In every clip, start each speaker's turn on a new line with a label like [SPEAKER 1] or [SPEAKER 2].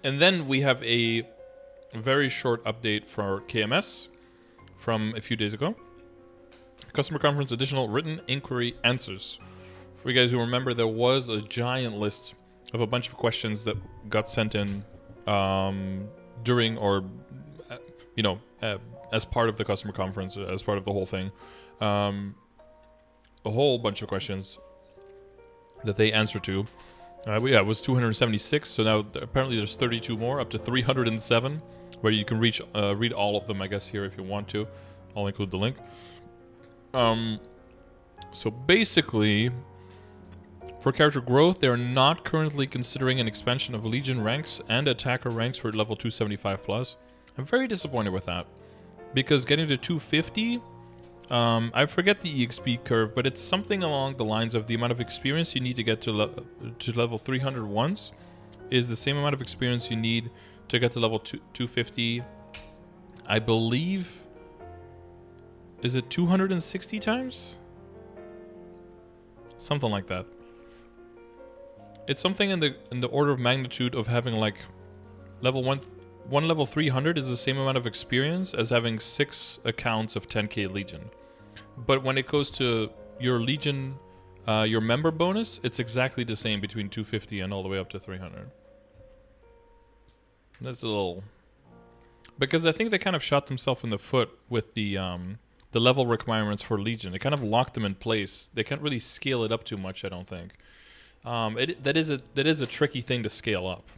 [SPEAKER 1] And then we have a very short update for KMS from a few days ago. Customer conference additional written inquiry answers. For you guys who remember, there was a giant list of a bunch of questions that got sent in during or, as part of the customer conference, as part of the whole thing. A whole bunch of questions that they answered to. It was 276, so now apparently there's 32 more, up to 307, where you can read all of them, I guess, here if you want to. I'll include the link. So basically, for character growth, they're not currently considering an expansion of Legion ranks and attacker ranks for level 275 plus. I'm very disappointed with that, because getting to 250, I forget the EXP curve, but it's something along the lines of the amount of experience you need to get to level 300 once is the same amount of experience you need to get to level 250. I believe, is it 260 times? Something like that. It's something in the order of magnitude of having like level one level 300 is the same amount of experience as having 6 accounts of 10k Legion. But when it goes to your Legion, your member bonus, it's exactly the same between 250 and all the way up to 300. That's a little... Because I think they kind of shot themselves in the foot with the level requirements for Legion. It kind of locked them in place. They can't really scale it up too much, I don't think. That is a tricky thing to scale up.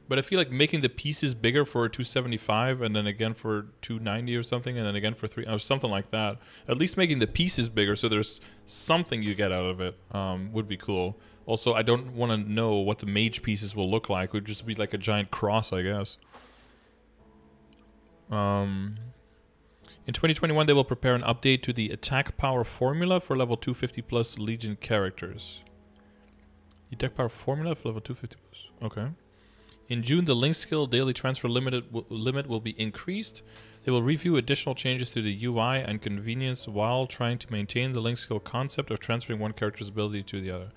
[SPEAKER 1] But I feel like making the pieces bigger for 275 and then again for 290 or something, and then again for 3 or something like that. At least making the pieces bigger so there's something you get out of it would be cool. Also, I don't want to know what the mage pieces will look like. It would just be like a giant cross, I guess. In 2021, they will prepare an update to the attack power formula for level 250 plus Legion characters. The attack power formula for level 250 plus. Okay. In June, the Link skill daily transfer limit will be increased. They will review additional changes to the UI and convenience while trying to maintain the Link skill concept of transferring one character's ability to the other.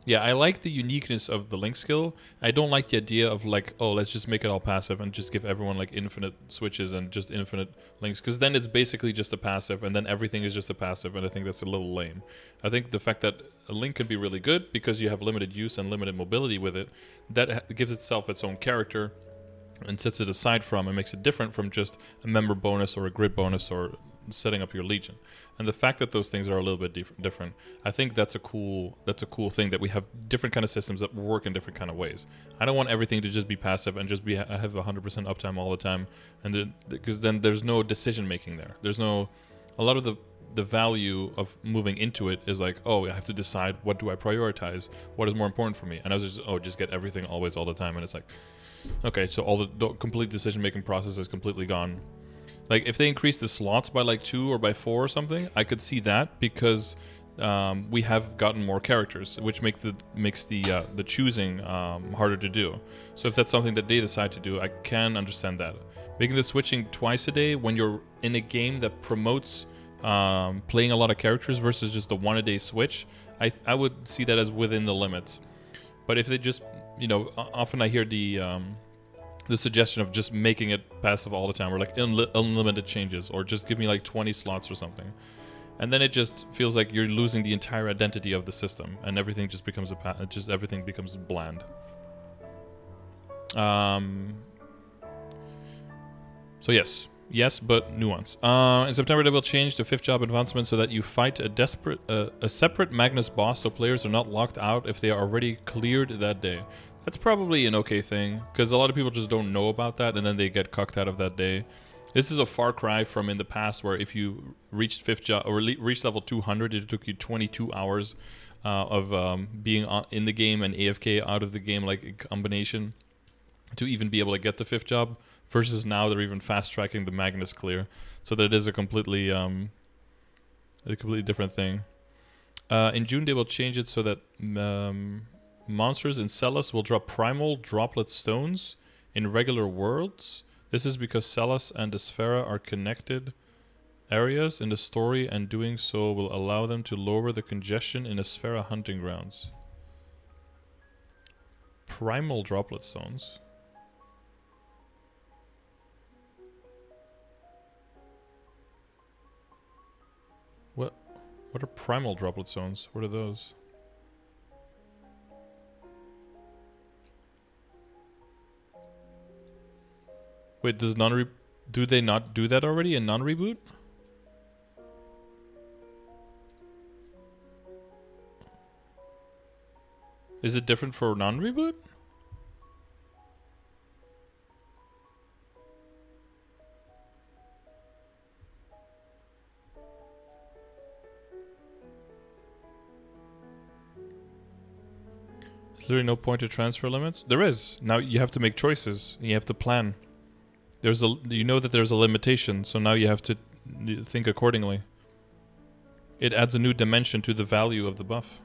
[SPEAKER 1] Yeah, I like the uniqueness of the Link skill. I don't like the idea of like, oh, let's just make it all passive and just give everyone like infinite switches and just infinite links. Because then it's basically just a passive and then everything is just a passive, and I think that's a little lame. I think the fact that a Link can be really good because you have limited use and limited mobility with it, that gives itself its own character and sets it aside from and makes it different from just a member bonus or a grid bonus or setting up your Legion. And the fact that those things are a little bit different, I think that's a cool thing, that we have different kind of systems that work in different kind of ways. I don't want everything to just be passive and just have 100% uptime all the time, and because then there's no decision making there. There's no, a lot of the value of moving into it is like, oh, I have to decide what do I prioritize, what is more important for me, and I was just get everything always all the time, and it's like, okay, so all the complete decision making process is completely gone. Like, if they increase the slots by like 2 or by 4 or something, I could see that, because we have gotten more characters, which makes the choosing harder to do. So if that's something that they decide to do, I can understand that. Making the switching twice a day when you're in a game that promotes playing a lot of characters versus just the one-a-day switch, I would see that as within the limits. But if they just, often I hear the suggestion of just making it passive all the time, or like unlimited changes, or just give me like 20 slots or something. And then it just feels like you're losing the entire identity of the system, and everything just becomes everything becomes bland. So yes, but nuance. In September, they will change the 5th job advancement so that you fight a separate Magnus boss, so players are not locked out if they are already cleared that day. That's probably an okay thing, because a lot of people just don't know about that, and then they get cucked out of that day. This is a far cry from in the past, where if you reached 5th job or reached level 200, it took you 22 hours of being in the game and AFK out of the game, like a combination, to even be able to get the 5th job. Versus now, they're even fast tracking the Magnus clear, so that is a completely different thing. In June, they will change it so that monsters in Celis will drop primal droplet stones in regular worlds. This is because Celis and the Sphera are connected areas in the story, and doing so will allow them to lower the congestion in the Sphera hunting grounds. Primal droplet zones. What are primal droplet zones? What are those? Wait, does do they not do that already in non-reboot? Is it different for non-reboot? There's literally no point to transfer limits. There is. Now you have to make choices. You have to plan. You know that there's a limitation, so now you have to think accordingly. It adds a new dimension to the value of the buff.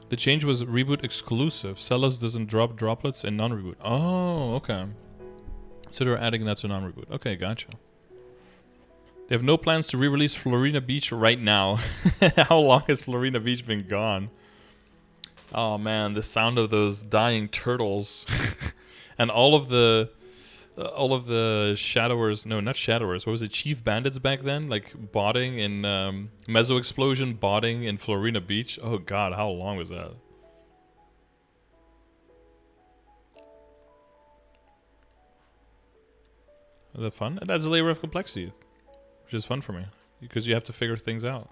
[SPEAKER 1] The change was reboot exclusive. Celos doesn't drop droplets in non-reboot. Oh, okay. So they're adding that to non-reboot. Okay, gotcha. They have no plans to re-release Florina Beach right now. How long has Florina Beach been gone? Oh man, the sound of those dying turtles. And all of the shadowers, no, not shadowers, what was it, chief bandits back then? Like botting in Meso Explosion, botting in Florina Beach. Oh god, how long was that? Is that fun? It adds a layer of complexity, which is fun for me, because you have to figure things out.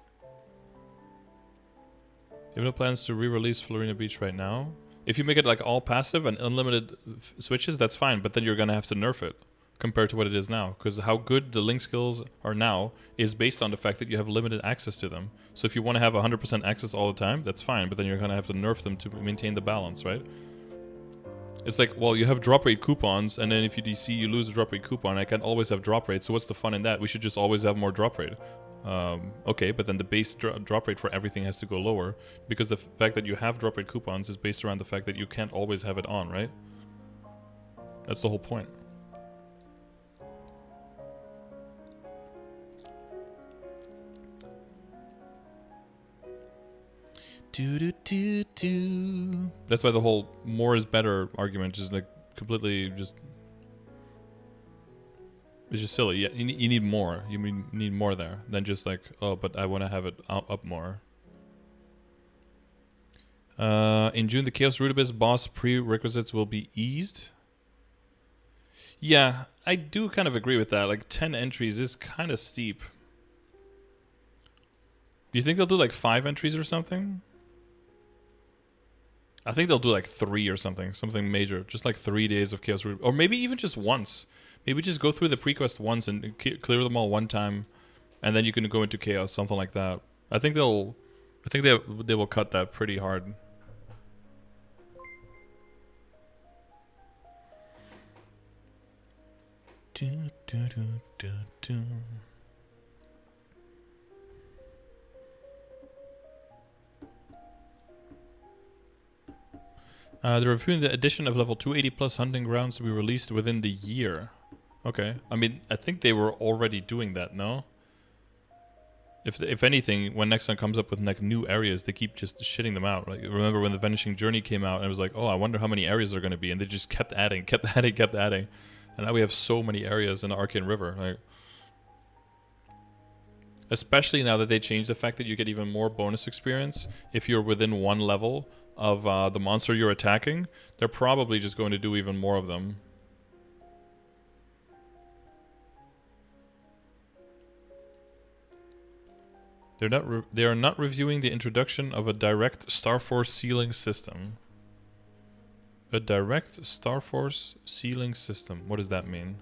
[SPEAKER 1] You have no plans to re-release Florina Beach right now? If you make it like all passive and unlimited switches, that's fine, but then you're gonna have to nerf it compared to what it is now, because how good the link skills are now is based on the fact that you have limited access to them. So if you want to have 100% access all the time, that's fine, but then you're gonna have to nerf them to maintain the balance, right? It's like, well, you have drop rate coupons, and then if you DC, you lose a drop rate coupon. I can't always have drop rate, so what's the fun in that? We should just always have more drop rate. Okay, but then the base drop rate for everything has to go lower, because the fact that you have drop rate coupons is based around the fact that you can't always have it on, right? That's the whole point. That's why the whole more is better argument is like completely just... It's just silly. Yeah, you need more. You need more there than just like, oh, but I want to have it up more. In June, the Chaos Rudibus boss prerequisites will be eased. Yeah, I do kind of agree with that. Like 10 entries is kind of steep. Do you think they'll do like 5 entries or something? I think they'll do like 3 or something major. Just like 3 days of Chaos Rudibus, or maybe even just once. Maybe just go through the pre-quest once and clear them all one time, and then you can go into Chaos, something like that. I think they will cut that pretty hard. They're reviewing the addition of level 280 plus hunting grounds to be released within the year. Okay. I mean, I think they were already doing that, no? If anything, when Nexon comes up with like new areas, they keep just shitting them out. Like, remember when the Vanishing Journey came out and it was like, oh, I wonder how many areas there are going to be, and they just kept adding. And now we have so many areas in the Arcane River. Like, especially now that they changed the fact that you get even more bonus experience if you're within 1 level of the monster you're attacking. They're probably just going to do even more of them. They are not reviewing the introduction of a direct Starforce sealing system. A direct Starforce sealing system. What does that mean?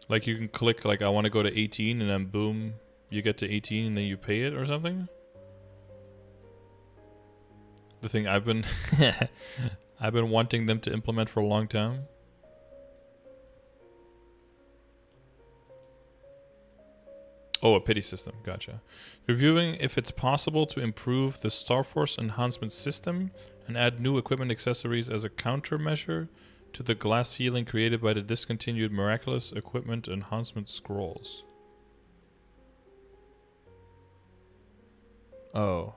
[SPEAKER 1] Like you can click like I want to go to 18 and then boom, you get to 18 and then you pay it or something? The thing I've been I've been wanting them to implement for a long time. Oh, a pity system. Gotcha. Reviewing if it's possible to improve the Starforce enhancement system and add new equipment accessories as a countermeasure to the glass ceiling created by the discontinued miraculous equipment enhancement scrolls. Oh.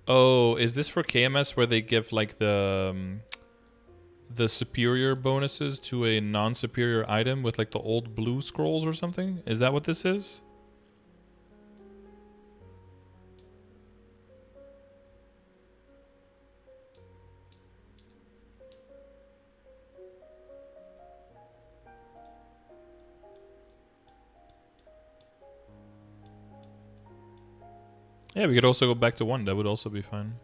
[SPEAKER 1] Oh, is this for KMS where they give like the superior bonuses to a non-superior item with like the old blue scrolls or something? Is that what this is? Yeah, we could also go back to 1. That would also be fine.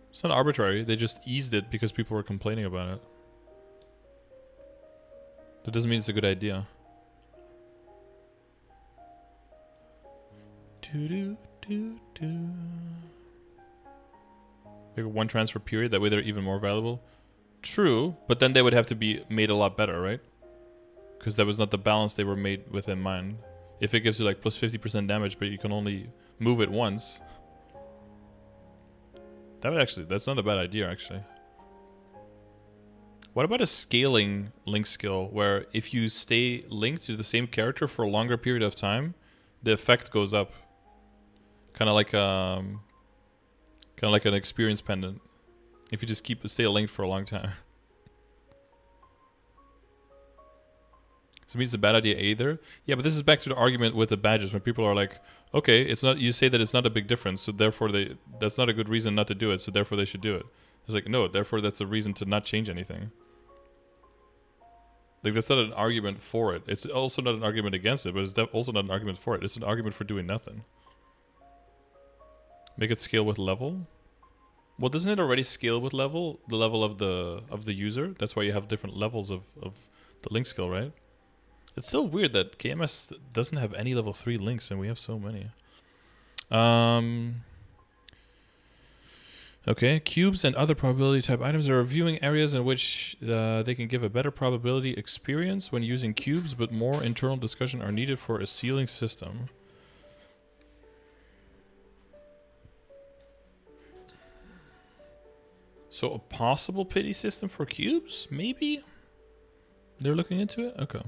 [SPEAKER 1] It's not arbitrary. They just eased it because people were complaining about it. That doesn't mean it's a good idea. Like 1 transfer period, that way they're even more valuable. True, but then they would have to be made a lot better, right? Because that was not the balance they were made with in mind. If it gives you like plus 50% damage, but you can only move it once. That would actually, that's not a bad idea actually. What about a scaling link skill where if you stay linked to the same character for a longer period of time, the effect goes up? Kind of like an experience pendant. If you just stay linked for a long time. So it means it's a bad idea either. Yeah, but this is back to the argument with the badges when people are like, okay, it's not. You say that it's not a big difference, so therefore that's not a good reason not to do it. So therefore they should do it. It's like no, therefore that's a reason to not change anything. Like that's not an argument for it. It's also not an argument against it, but it's also not an argument for it. It's an argument for doing nothing. Make it scale with level. Well, doesn't it already scale with level? The level of the user. That's why you have different levels of the link skill, right? It's so weird that KMS doesn't have any level 3 links and we have so many. Okay, cubes and other probability type items are reviewing areas in which they can give a better probability experience when using cubes, but more internal discussion are needed for a ceiling system. So a possible pity system for cubes? Maybe? They're looking into it? Okay.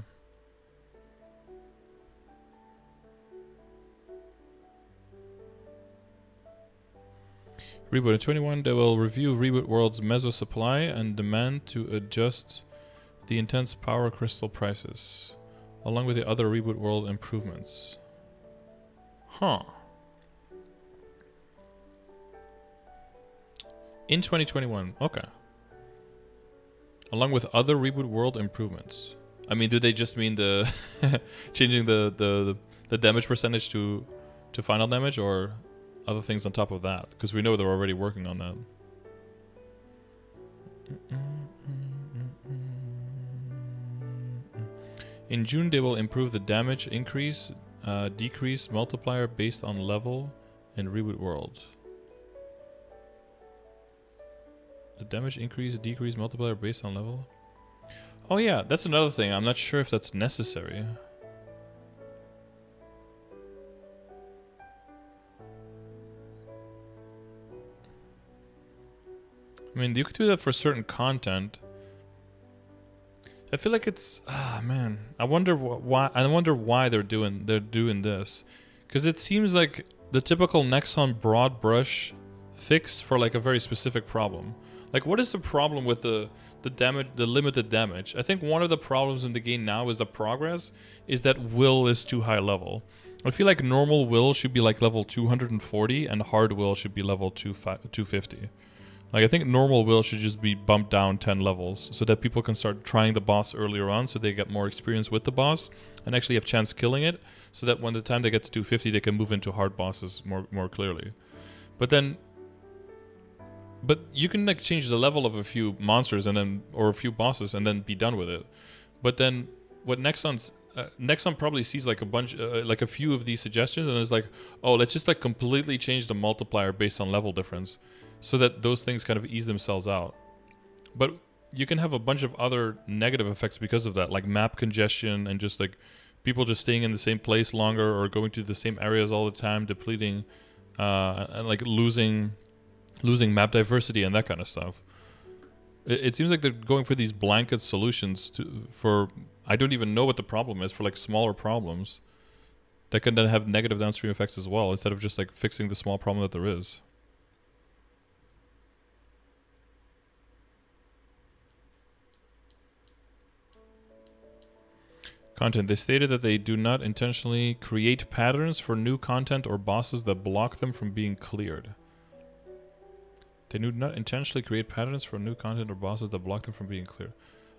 [SPEAKER 1] Reboot in 21, they will review Reboot World's meso supply and demand to adjust the intense power crystal prices, along with the other Reboot World improvements. Huh. In 2021, okay. Along with other Reboot World improvements. I mean, do they just mean the changing the damage percentage to final damage, or other things on top of that? Because we know they're already working on that. In June, they will improve the damage increase, decrease multiplier based on level in Reboot World. The damage increase, decrease multiplier based on level. Oh yeah, that's another thing. I'm not sure if that's necessary. I mean, you could do that for certain content. I feel like it's man. I wonder why. I wonder why they're doing this, because it seems like the typical Nexon broad brush fix for like a very specific problem. Like, what is the problem with the damage, the limited damage? I think one of the problems in the game now is the progress is that will is too high level. I feel like normal will should be like level 240 and hard will should be level 250. Like, I think normal will should just be bumped down 10 levels so that people can start trying the boss earlier on, so they get more experience with the boss and actually have chance killing it, so that when the time they get to 250 they can move into hard bosses more clearly. But you can like change the level of a few monsters and then, or a few bosses, and then be done with it. But then what Nexon probably sees like a bunch, like a few of these suggestions, and is like, oh, let's just like completely change the multiplier based on level difference, so that those things kind of ease themselves out. But you can have a bunch of other negative effects because of that, like map congestion and just like people just staying in the same place longer or going to the same areas all the time, depleting, and like losing map diversity and that kind of stuff. It seems like they're going for these blanket solutions for I don't even know what the problem is, for like smaller problems that can then have negative downstream effects as well, instead of just like fixing the small problem that there is. Content. They stated that they do not intentionally create patterns for new content or bosses that block them from being cleared. They do not intentionally create patterns for new content or bosses that block them from being cleared.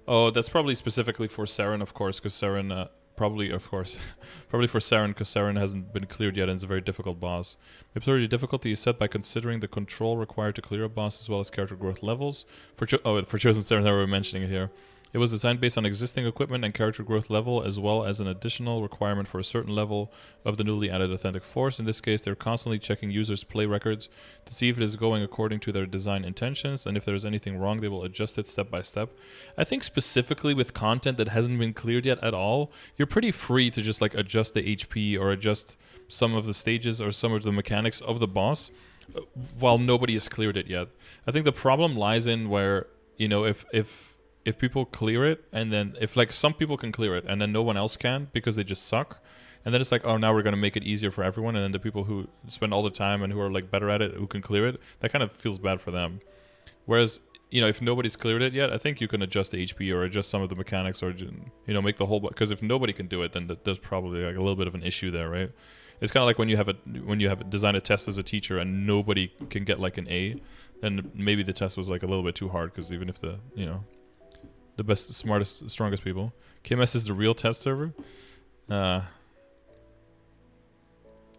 [SPEAKER 1] Oh, that's probably specifically for Saren, of course, because Saren, probably for Saren, because Saren hasn't been cleared yet and it's a very difficult boss. The difficulty is set by considering the control required to clear a boss as well as character growth levels. For Chosen Saren, they were mentioning it here. It was designed based on existing equipment and character growth level, as well as an additional requirement for a certain level of the newly added authentic force. In this case, they're constantly checking users' play records to see if it is going according to their design intentions, and if there's anything wrong, they will adjust it step by step. I think specifically with content that hasn't been cleared yet at all, you're pretty free to just like adjust the HP or adjust some of the stages or some of the mechanics of the boss while nobody has cleared it yet. I think the problem lies in where, you know, if people clear it, and then if like some people can clear it and then no one else can because they just suck, and then it's like, oh, now we're going to make it easier for everyone, and then the people who spend all the time and who are like better at it, who can clear it, that kind of feels bad for them. Whereas, you know, if nobody's cleared it yet, I think you can adjust the HP or adjust some of the mechanics, or, you know, make the whole, because if nobody can do it, then there's probably like a little bit of an issue there, right? It's kind of like when you have designed a test as a teacher and nobody can get like an A, then maybe the test was like a little bit too hard, because even if the, you know, the best, smartest, strongest people. KMS is the real test server? A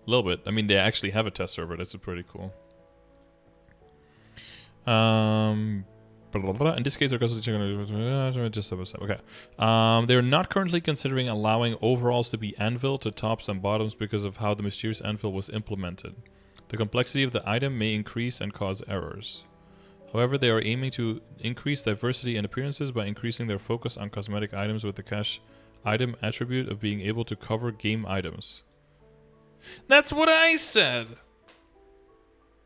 [SPEAKER 1] little bit. I mean, they actually have a test server. That's pretty cool. In this case, they're constantly just okay. They're not currently considering allowing overalls to be anvil to tops and bottoms because of how the mysterious anvil was implemented. The complexity of the item may increase and cause errors. However, they are aiming to increase diversity and appearances by increasing their focus on cosmetic items with the cache item attribute of being able to cover game items. That's what I said!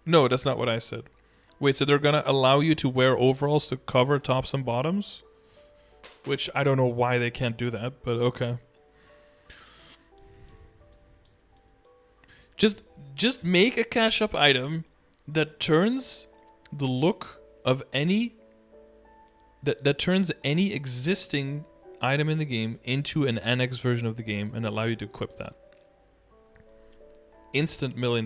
[SPEAKER 1] No, that's not what I said. Wait, so they're gonna allow you to wear overalls to cover tops and bottoms? Which, I don't know why they can't do that, but okay. Just make a cache up item that turns the look of any that turns any existing item in the game into an NX version of the game and allow you to equip that. Instant $1 million.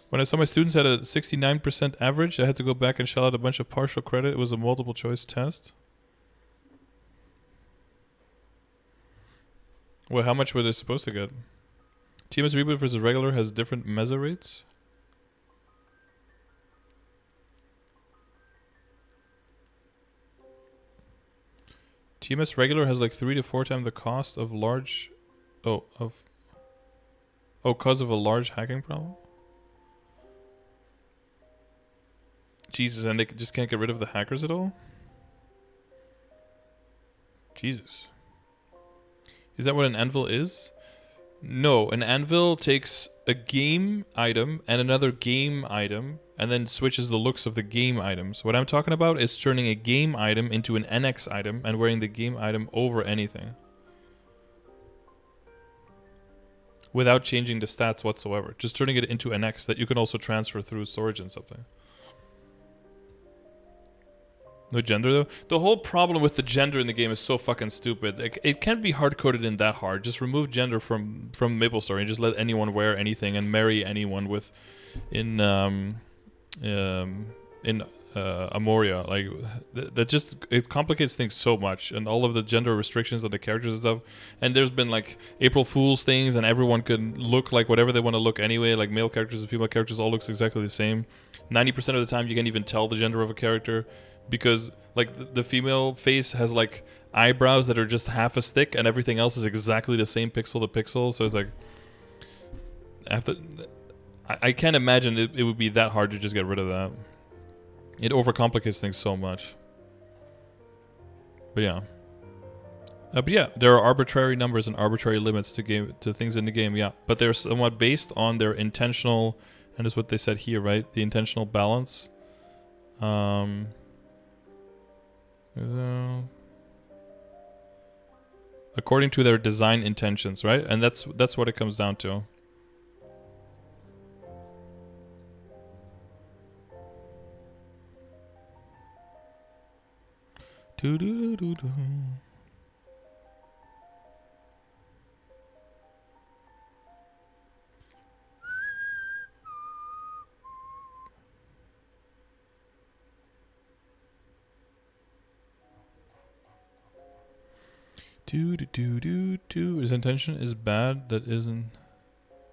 [SPEAKER 1] When I saw my students had a 69% average, I had to go back and shell out a bunch of partial credit. It was a multiple choice test. Well, how much were they supposed to get? TMS Reboot versus regular has different meso rates? TMS regular has like 3 to 4 times the cost of large... cause of a large hacking problem? Jesus, and they just can't get rid of the hackers at all? Jesus. Is that what an anvil is? No, an anvil takes a game item and another game item and then switches the looks of the game items. What I'm talking about is turning a game item into an NX item and wearing the game item over anything. Without changing the stats whatsoever. Just turning it into NX that you can also transfer through storage and something. No gender though? The whole problem with the gender in the game is so fucking stupid. Like, it can't be hard-coded in that hard. Just remove gender from MapleStory and just let anyone wear anything and marry anyone with in Amoria. Like that just, it complicates things so much, and all of the gender restrictions on the characters and stuff. And there's been like April Fool's things, and everyone can look like whatever they want to look anyway. Like male characters and female characters all looks exactly the same. 90% of the time you can't even tell the gender of a character, because like the female face has like eyebrows that are just half a stick and everything else is exactly the same pixel to pixel. So it's like, after, I can't imagine it would be that hard to just get rid of that. It overcomplicates things so much. But yeah. But yeah, there are arbitrary numbers and arbitrary limits to things in the game, yeah. But they're somewhat based on their intentional, and that's what they said here, right? The intentional balance. According to their design intentions, right? And that's what it comes down to. Do do do do do. Do do do do do. His intention is bad. That isn't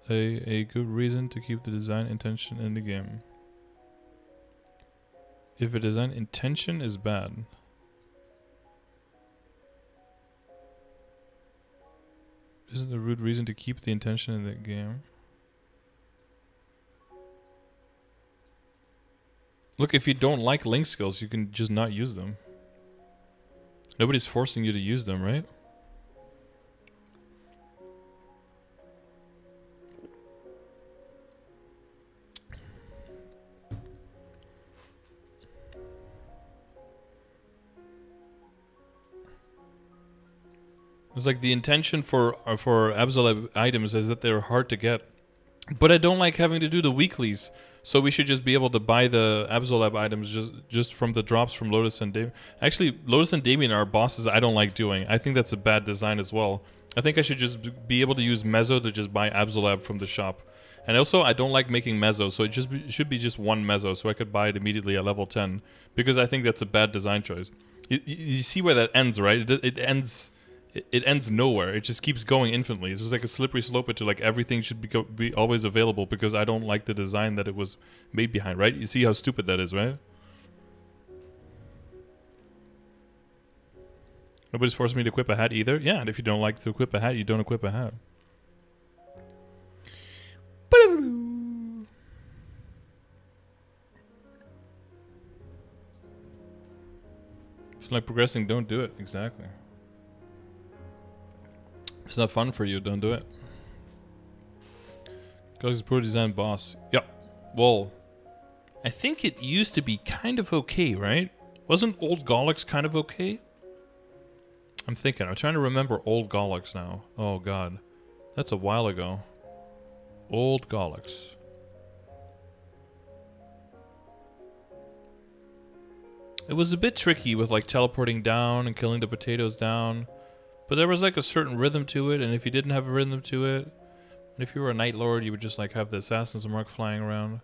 [SPEAKER 1] a good reason to keep the design intention in the game. If a design intention is bad. Isn't a rude reason to keep the intention in the game. Look, if you don't like link skills, you can just not use them. Nobody's forcing you to use them, right? It's like the intention for Absolab items is that they're hard to get. But I don't like having to do the weeklies. So we should just be able to buy the Absolab items just from the drops from Lotus and Damien. Actually, Lotus and Damien are bosses I don't like doing. I think that's a bad design as well. I think I should just be able to use Meso to just buy Absolab from the shop. And also, I don't like making Meso, so it should be just one Meso, so I could buy it immediately at level 10. Because I think that's a bad design choice. You see where that ends, right? It ends nowhere. It just keeps going infinitely. It's just like a slippery slope into like everything should be always available because I don't like the design that it was made behind, right? You see how stupid that is, right? Nobody's forcing me to equip a hat either. Yeah, and if you don't like to equip a hat, you don't equip a hat. It's like progressing, don't do it. Exactly. If it's not fun for you, don't do it. Galaxy's Pro Design boss. Yep. Well, I think it used to be kind of okay, right? Wasn't Old Galax kind of okay? I'm trying to remember Old Galax now. Oh god. That's a while ago. Old Galax. It was a bit tricky with like teleporting down and killing the potatoes down. But there was like a certain rhythm to it, and if you didn't have a rhythm to it, and if you were a Night Lord, you would just like have the Assassin's Mark flying around.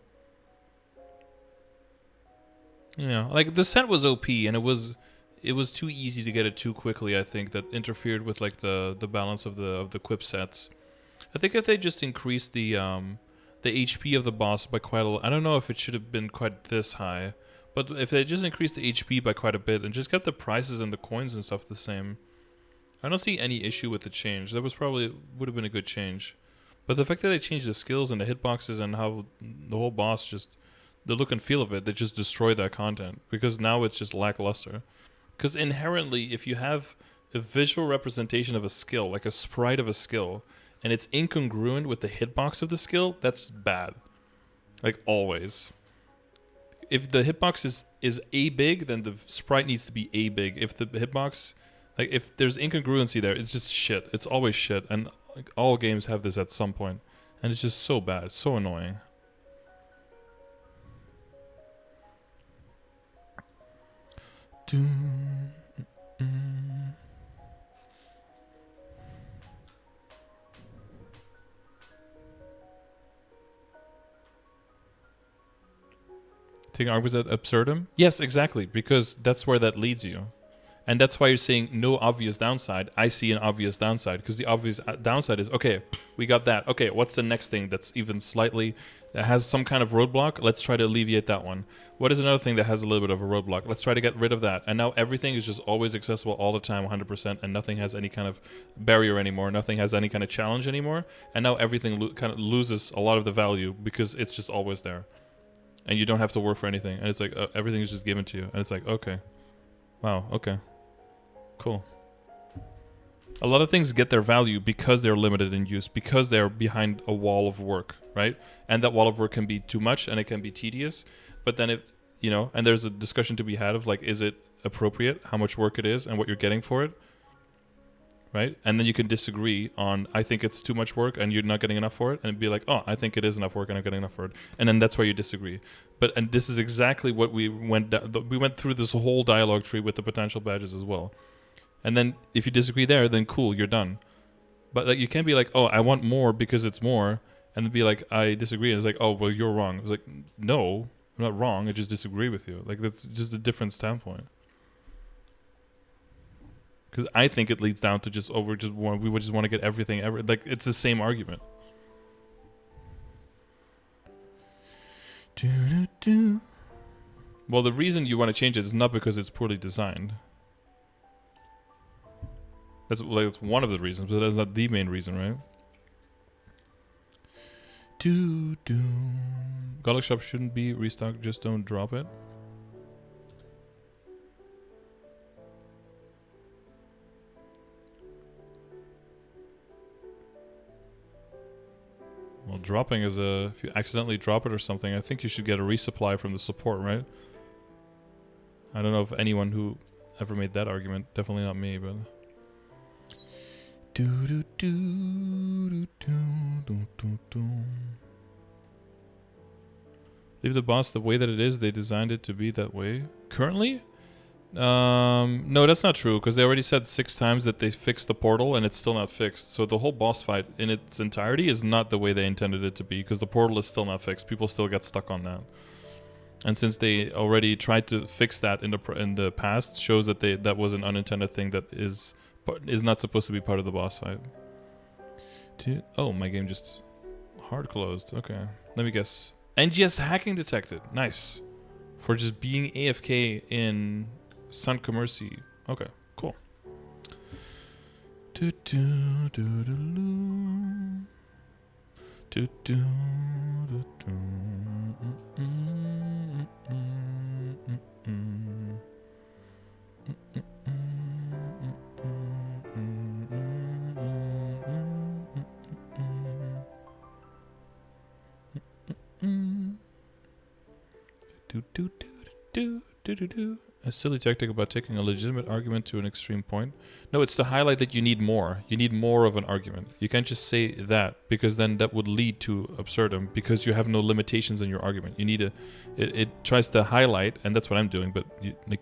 [SPEAKER 1] Yeah, like the set was OP, and it was too easy to get it too quickly. I think that interfered with like the balance of the equip sets. I think if they just increased the HP of the boss by quite a lot, I don't know if it should have been quite this high, but if they just increased the HP by quite a bit and just kept the prices and the coins and stuff the same, I don't see any issue with the change. That would have been a good change. But the fact that they changed the skills and the hitboxes and how the whole boss just, the look and feel of it, they just destroy that content. Because now it's just lackluster. Because inherently, if you have a visual representation of a skill, like a sprite of a skill, and it's incongruent with the hitbox of the skill, that's bad. Like always. If the hitbox is A big, then the sprite needs to be A big. If the hitbox... Like, if there's incongruency there, it's just shit. It's always shit. And like, all games have this at some point. And it's just so bad. It's so annoying. Taking arguments at absurdum? Yes, exactly. Because that's where that leads you. And that's why you're saying no obvious downside. I see an obvious downside, because the obvious downside is, okay, we got that. Okay, what's the next thing that's even slightly, that has some kind of roadblock? Let's try to alleviate that one. What is another thing that has a little bit of a roadblock? Let's try to get rid of that. And now everything is just always accessible all the time, 100%, and nothing has any kind of barrier anymore. Nothing has any kind of challenge anymore. And now everything kind of loses a lot of the value because it's just always there. And you don't have to work for anything. And it's like, everything is just given to you. And it's like, okay. Wow, okay. Cool. A lot of things get their value because they're limited in use, because they're behind a wall of work, right? And that wall of work can be too much and it can be tedious. But then it, you know, and there's a discussion to be had of like, is it appropriate, how much work it is and what you're getting for it, right? And then you can disagree on, I think it's too much work and you're not getting enough for it, and be like, oh, I think it is enough work and I'm getting enough for it. And then that's where you disagree. And this is exactly what we went through this whole dialogue tree with the potential badges as well. And then if you disagree there, then cool, you're done. But like, you can't be like, oh, I want more because it's more, and then be like, I disagree. And it's like, oh, well, you're wrong. It's like, no, I'm not wrong. I just disagree with you. Like, that's just a different standpoint. Because I think it leads down to just we just want to get everything ever. Like, it's the same argument. Well, the reason you want to change it is not because it's poorly designed. That's one of the reasons, but that's not the main reason, right? Garlic shop shouldn't be restocked, just don't drop it. Well, dropping is if you accidentally drop it or something, I think you should get a resupply from the support, right? I don't know if anyone who ever made that argument, definitely not me, but... Leave the boss the way that it is. They designed it to be that way. Currently? No, that's not true, because they already said 6 times that they fixed the portal and it's still not fixed. So the whole boss fight in its entirety is not the way they intended it to be, because the portal is still not fixed. People still get stuck on that. And since they already tried to fix that in the past, shows that that was an unintended thing that is not supposed to be part of the boss fight. Oh, my game just hard closed. Okay, let me guess. NGS hacking detected. Nice. For just being AFK in Sun Commercy. Okay, cool. A silly tactic about taking a legitimate argument to an extreme point. No, it's to highlight that you need more. You need more of an argument. You can't just say that, because then that would lead to absurdum, because you have no limitations in your argument. You need it tries to highlight, and that's what I'm doing, but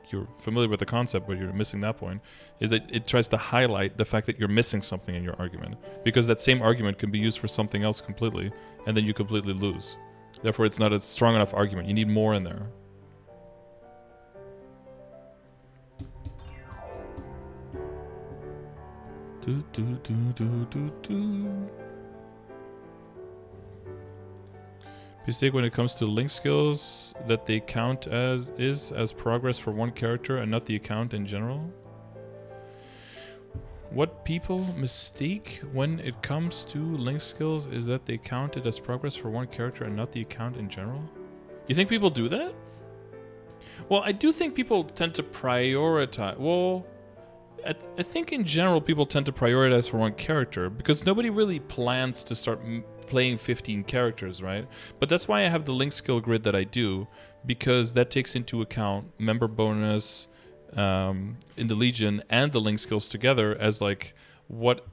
[SPEAKER 1] you're familiar with the concept, but you're missing that point, is that it tries to highlight the fact that you're missing something in your argument, because that same argument can be used for something else completely, and then you completely lose. Therefore, it's not a strong enough argument. You need more in there. Mistake when it comes to link skills that they count as progress for one character and not the account in general. What people mistake when it comes to link skills is that they count it as progress for one character and not the account in general. You think people do that? Well, I do think people tend to prioritize. Well, I think in general people tend to prioritize for one character, because nobody really plans to start playing 15 characters, right? But that's why I have the link skill grid that I do, because that takes into account member bonus in the Legion and the link skills together as like what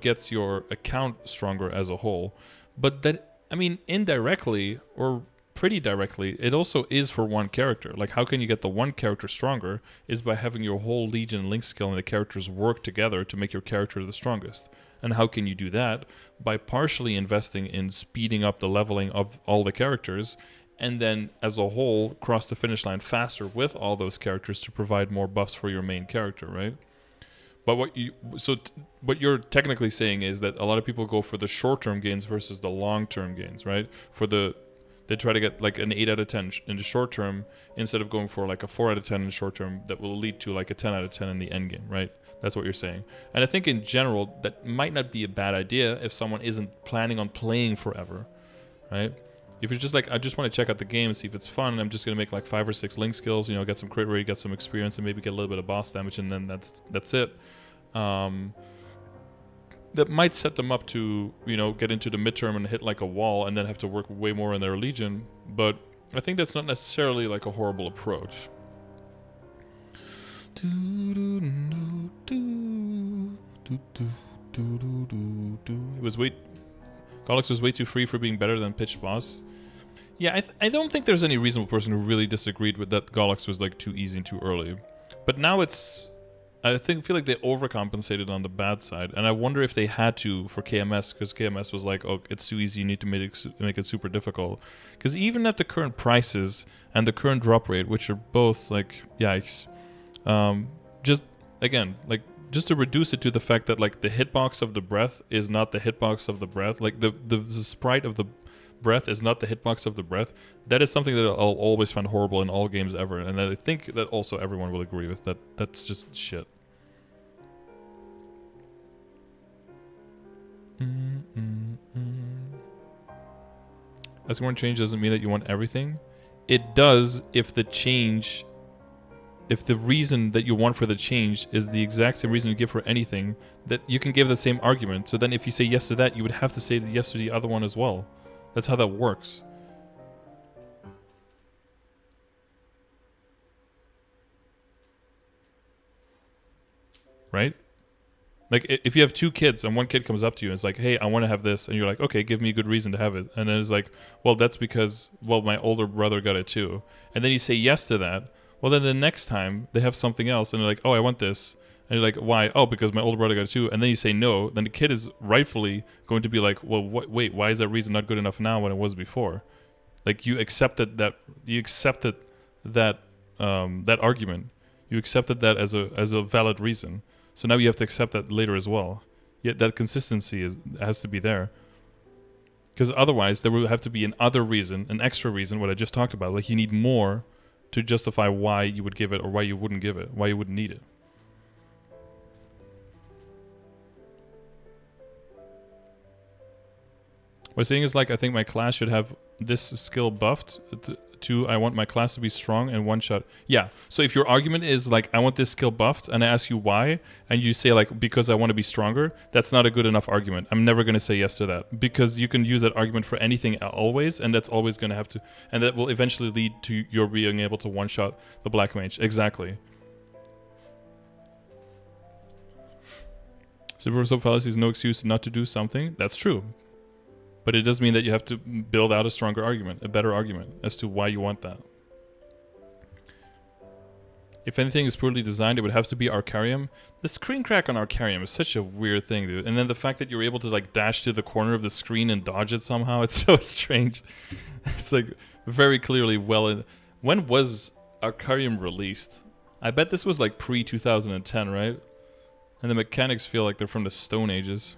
[SPEAKER 1] gets your account stronger as a whole. But that, I mean, indirectly or pretty directly, it also is for one character. Like, how can you get the one character stronger is by having your whole Legion link skill and the characters work together to make your character the strongest. And how can you do that? By partially investing in speeding up the leveling of all the characters and then as a whole cross the finish line faster with all those characters to provide more buffs for your main character, right? But what you're technically saying is that a lot of people go for the short-term gains versus the long-term gains, right? They try to get like an 8 out of 10 in the short term instead of going for like a 4 out of 10 in the short term that will lead to like a 10 out of 10 in the end game, right? That's what you're saying. And I think in general, that might not be a bad idea if someone isn't planning on playing forever, right? If you're just like, I just want to check out the game and see if it's fun, and I'm just going to make like 5 or 6 link skills, you know, get some crit rate, get some experience, and maybe get a little bit of boss damage, and then that's it. That might set them up to, you know, get into the midterm and hit like a wall and then have to work way more in their Legion. But I think that's not necessarily like a horrible approach. Gollux was way too free for being better than Pitched Boss. Yeah, I don't think there's any reasonable person who really disagreed with that Gollux was like too easy and too early. But now I feel like they overcompensated on the bad side, and I wonder if they had to for KMS, because KMS was like, oh, it's too easy, you need to make it super difficult. Because even at the current prices and the current drop rate, which are both like, yikes, just to reduce it to the fact that like the hitbox of the breath is not the hitbox of the breath, like the sprite of the breath is not the hitbox of the breath. That is something that I'll always find horrible in all games ever, and I think that also everyone will agree with that. That's just shit. Asking for change doesn't mean that you want everything. It does if the reason that you want for the change is the exact same reason you give for anything, that you can give the same argument. So then if you say yes to that, you would have to say yes to the other one as well. That's how that works. Right? Like, if you have 2 kids and one kid comes up to you and is like, hey, I want to have this. And you're like, okay, give me a good reason to have it. And then it's like, well, that's because, well, my older brother got it too. And then you say yes to that. Well, then the next time they have something else and they're like, oh, I want this. And you're like, why? Oh, because my older brother got it too. And then you say no. Then the kid is rightfully going to be like, well, wait, why is that reason not good enough now when it was before? Like, you accepted that argument. You accepted that as a valid reason. So now you have to accept that later as well. Yet that consistency has to be there. Because otherwise, there will have to be an extra reason, what I just talked about. Like, you need more to justify why you would give it or why you wouldn't give it, why you wouldn't need it. What I'm saying is, like, I think my class should have this skill buffed to I want my class to be strong and one shot. Yeah, so if your argument is like, I want this skill buffed, and I ask you why, and you say like, because I want to be stronger, that's not a good enough argument. I'm never going to say yes to that, because you can use that argument for anything always, and that's always going to have to, and that will eventually lead to your being able to one shot the black mage. Exactly. Silver fallacy is no excuse not to do something. That's true. But it does mean that you have to build out a stronger argument, a better argument as to why you want that. If anything is poorly designed, it would have to be Arcarium. The screen crack on Arcarium is such a weird thing, dude. And then the fact that you're able to like dash to the corner of the screen and dodge it somehow, it's so strange. It's like very clearly when was Arcarium released? I bet this was like pre-2010, right? And the mechanics feel like they're from the Stone Ages.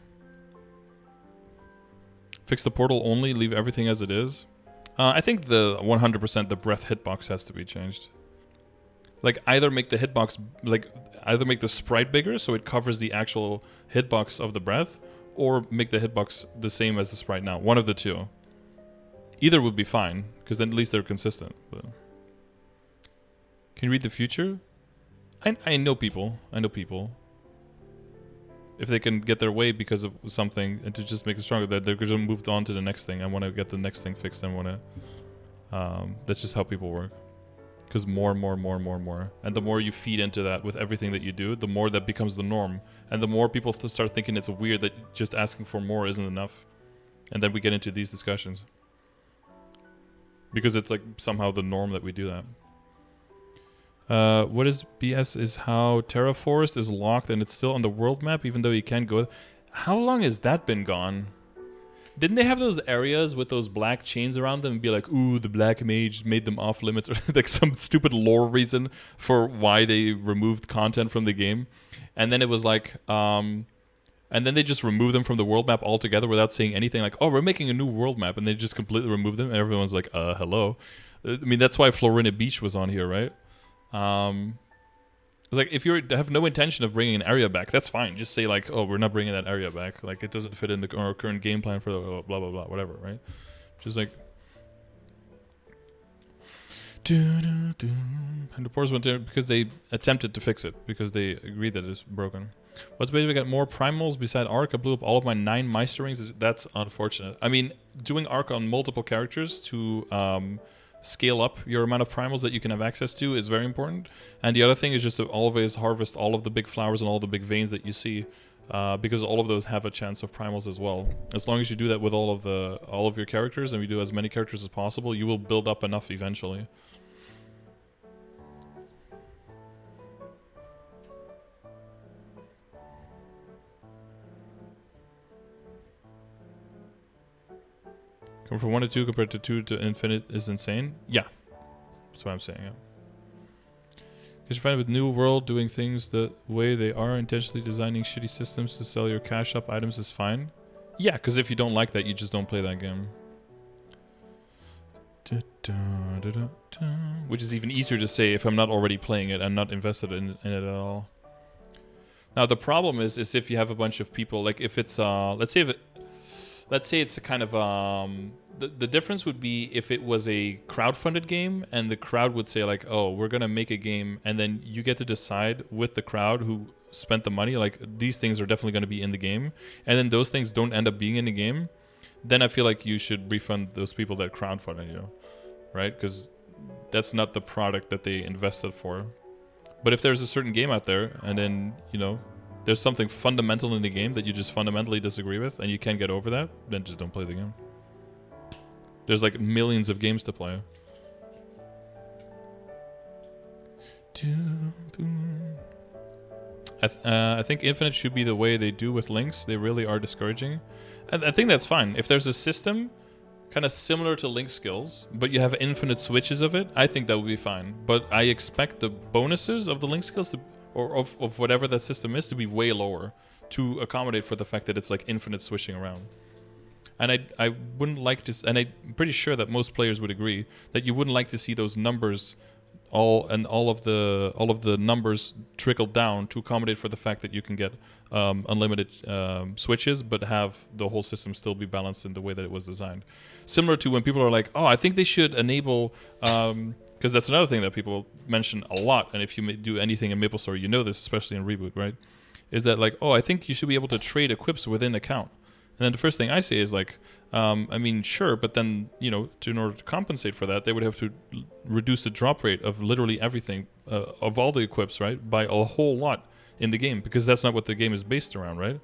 [SPEAKER 1] Fix the portal only, leave everything as it is. I think the 100% the breath hitbox has to be changed. Like, either make the hitbox, either make the sprite bigger so it covers the actual hitbox of the breath, or make the hitbox the same as the sprite now. One of the two. Either would be fine, because then at least they're consistent. But can you read the future? I know people. If they can get their way because of something and to just make it stronger, that they're going to move on to the next thing. I want to get the next thing fixed. I want to. That's just how people work. Because more. And the more you feed into that with everything that you do, the more that becomes the norm. And the more people start thinking it's weird that just asking for more isn't enough. And then we get into these discussions. Because it's like somehow the norm that we do that. What is BS is how Terra Forest is locked and it's still on the world map even though you can't go. How long has that been gone? Didn't they have those areas with those black chains around them and be like, ooh, the black mage made them off limits, or like some stupid lore reason for why they removed content from the game? And then it was like, and then they just removed them from the world map altogether without saying anything like, oh, we're making a new world map. And they just completely removed them. And everyone's like, hello. I mean, that's why Florina Beach was on here, right? It's like, if you have no intention of bringing an area back, that's fine. Just say like, oh, we're not bringing that area back. Like, it doesn't fit in our current game plan for the blah, blah, blah, whatever, right? Just like... And the pores went there because they attempted to fix it, because they agreed that it's broken. What's better, we got more primals beside Arc. I blew up all of my 9 Meister rings. That's unfortunate. I mean, doing Arc on multiple characters to scale up your amount of primals that you can have access to is very important. And the other thing is just to always harvest all of the big flowers and all the big veins that you see, because all of those have a chance of primals as well. As long as you do that with all of your characters, and we do as many characters as possible, you will build up enough eventually. Going from 1 to 2 compared to 2 to infinite is insane. Yeah, that's what I'm saying. Yeah. Because you're fine with New World doing things the way they are, intentionally designing shitty systems to sell your cash up items is fine. Yeah, because if you don't like that, you just don't play that game. Which is even easier to say if I'm not already playing it and not invested in it at all. Now the problem is if you have a bunch of people, like if it's let's say it's a kind of the difference would be if it was a crowdfunded game and the crowd would say like, oh, we're gonna make a game, and then you get to decide with the crowd who spent the money, like these things are definitely going to be in the game, and then those things don't end up being in the game, then I feel like you should refund those people that crowdfunded you, right? Because that's not the product that they invested for. But if there's a certain game out there and then, you know, there's something fundamental in the game that you just fundamentally disagree with and you can't get over that, then just don't play the game. There's like millions of games to play. I think Infinite should be the way they do with links. They really are discouraging. And I think that's fine. If there's a system kind of similar to link skills, but you have infinite switches of it, I think that would be fine. But I expect the bonuses of the link skills to, or of whatever that system is, to be way lower to accommodate for the fact that it's like infinite switching around. And I wouldn't like to, and I'm pretty sure that most players would agree that you wouldn't like to see those numbers all of the numbers trickle down to accommodate for the fact that you can get unlimited switches, but have the whole system still be balanced in the way that it was designed. Similar to when people are like, oh, I think they should enable, because that's another thing that people mention a lot, and if you do anything in MapleStory, you know this, especially in Reboot, right? Is that like, oh, I think you should be able to trade equips within account. And then the first thing I say is like, I mean, sure, but then, you know, in order to compensate for that, they would have to reduce the drop rate of literally everything, of all the equips, right, by a whole lot in the game, because that's not what the game is based around, right?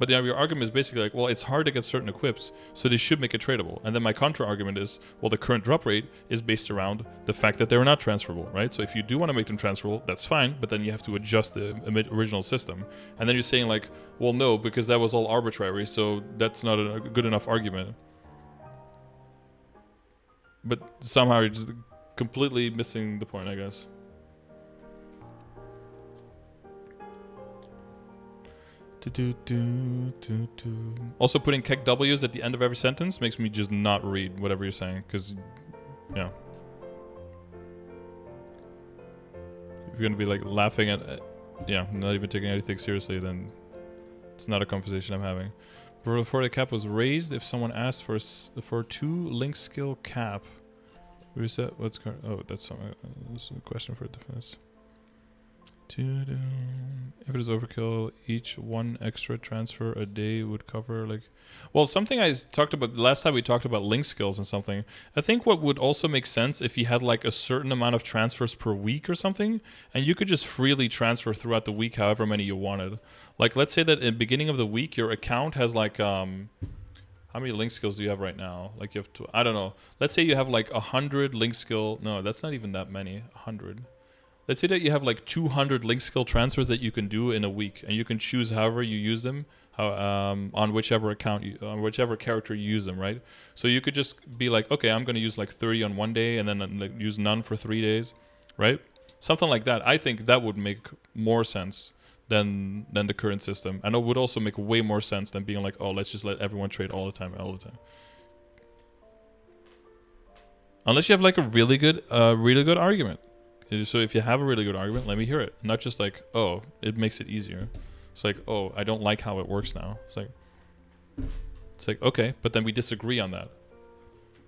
[SPEAKER 1] But your argument is basically like, well, it's hard to get certain equips, so they should make it tradable. And then my counter-argument is, well, the current drop rate is based around the fact that they're not transferable, right? So if you do want to make them transferable, that's fine, but then you have to adjust the original system. And then you're saying like, well, no, because that was all arbitrary, so that's not a good enough argument. But somehow you're just completely missing the point, I guess. Also, putting kek W's at the end of every sentence makes me just not read whatever you're saying, because, yeah. If you're gonna be like laughing at, yeah, not even taking anything seriously, then it's not a conversation I'm having. Before the cap was raised, if someone asked for 2 link skill cap, reset. What's oh, that's a question for a defense. If it is overkill, each 1 extra transfer a day would cover, like... Well, something I talked about last time we talked about link skills and something. I think what would also make sense if you had like a certain amount of transfers per week or something, and you could just freely transfer throughout the week however many you wanted. Like, let's say that at the beginning of the week, your account has like... how many link skills do you have right now? Like, you have to... I don't know. Let's say you have like 100 link skill... No, that's not even that many. 100. Let's say that you have like 200 link skill transfers that you can do in a week, and you can choose however you use them, on whichever account, on whichever character you use them, right? So you could just be like, okay, I'm going to use like 30 on one day and then like, use none for 3 days, right? Something like that. I think that would make more sense than the current system, and it would also make way more sense than being like, oh, let's just let everyone trade all the time. Unless you have like a really good argument. So if you have a really good argument, let me hear it. Not just like, oh, it makes it easier. It's like, oh, I don't like how it works now. It's like, okay, but then we disagree on that.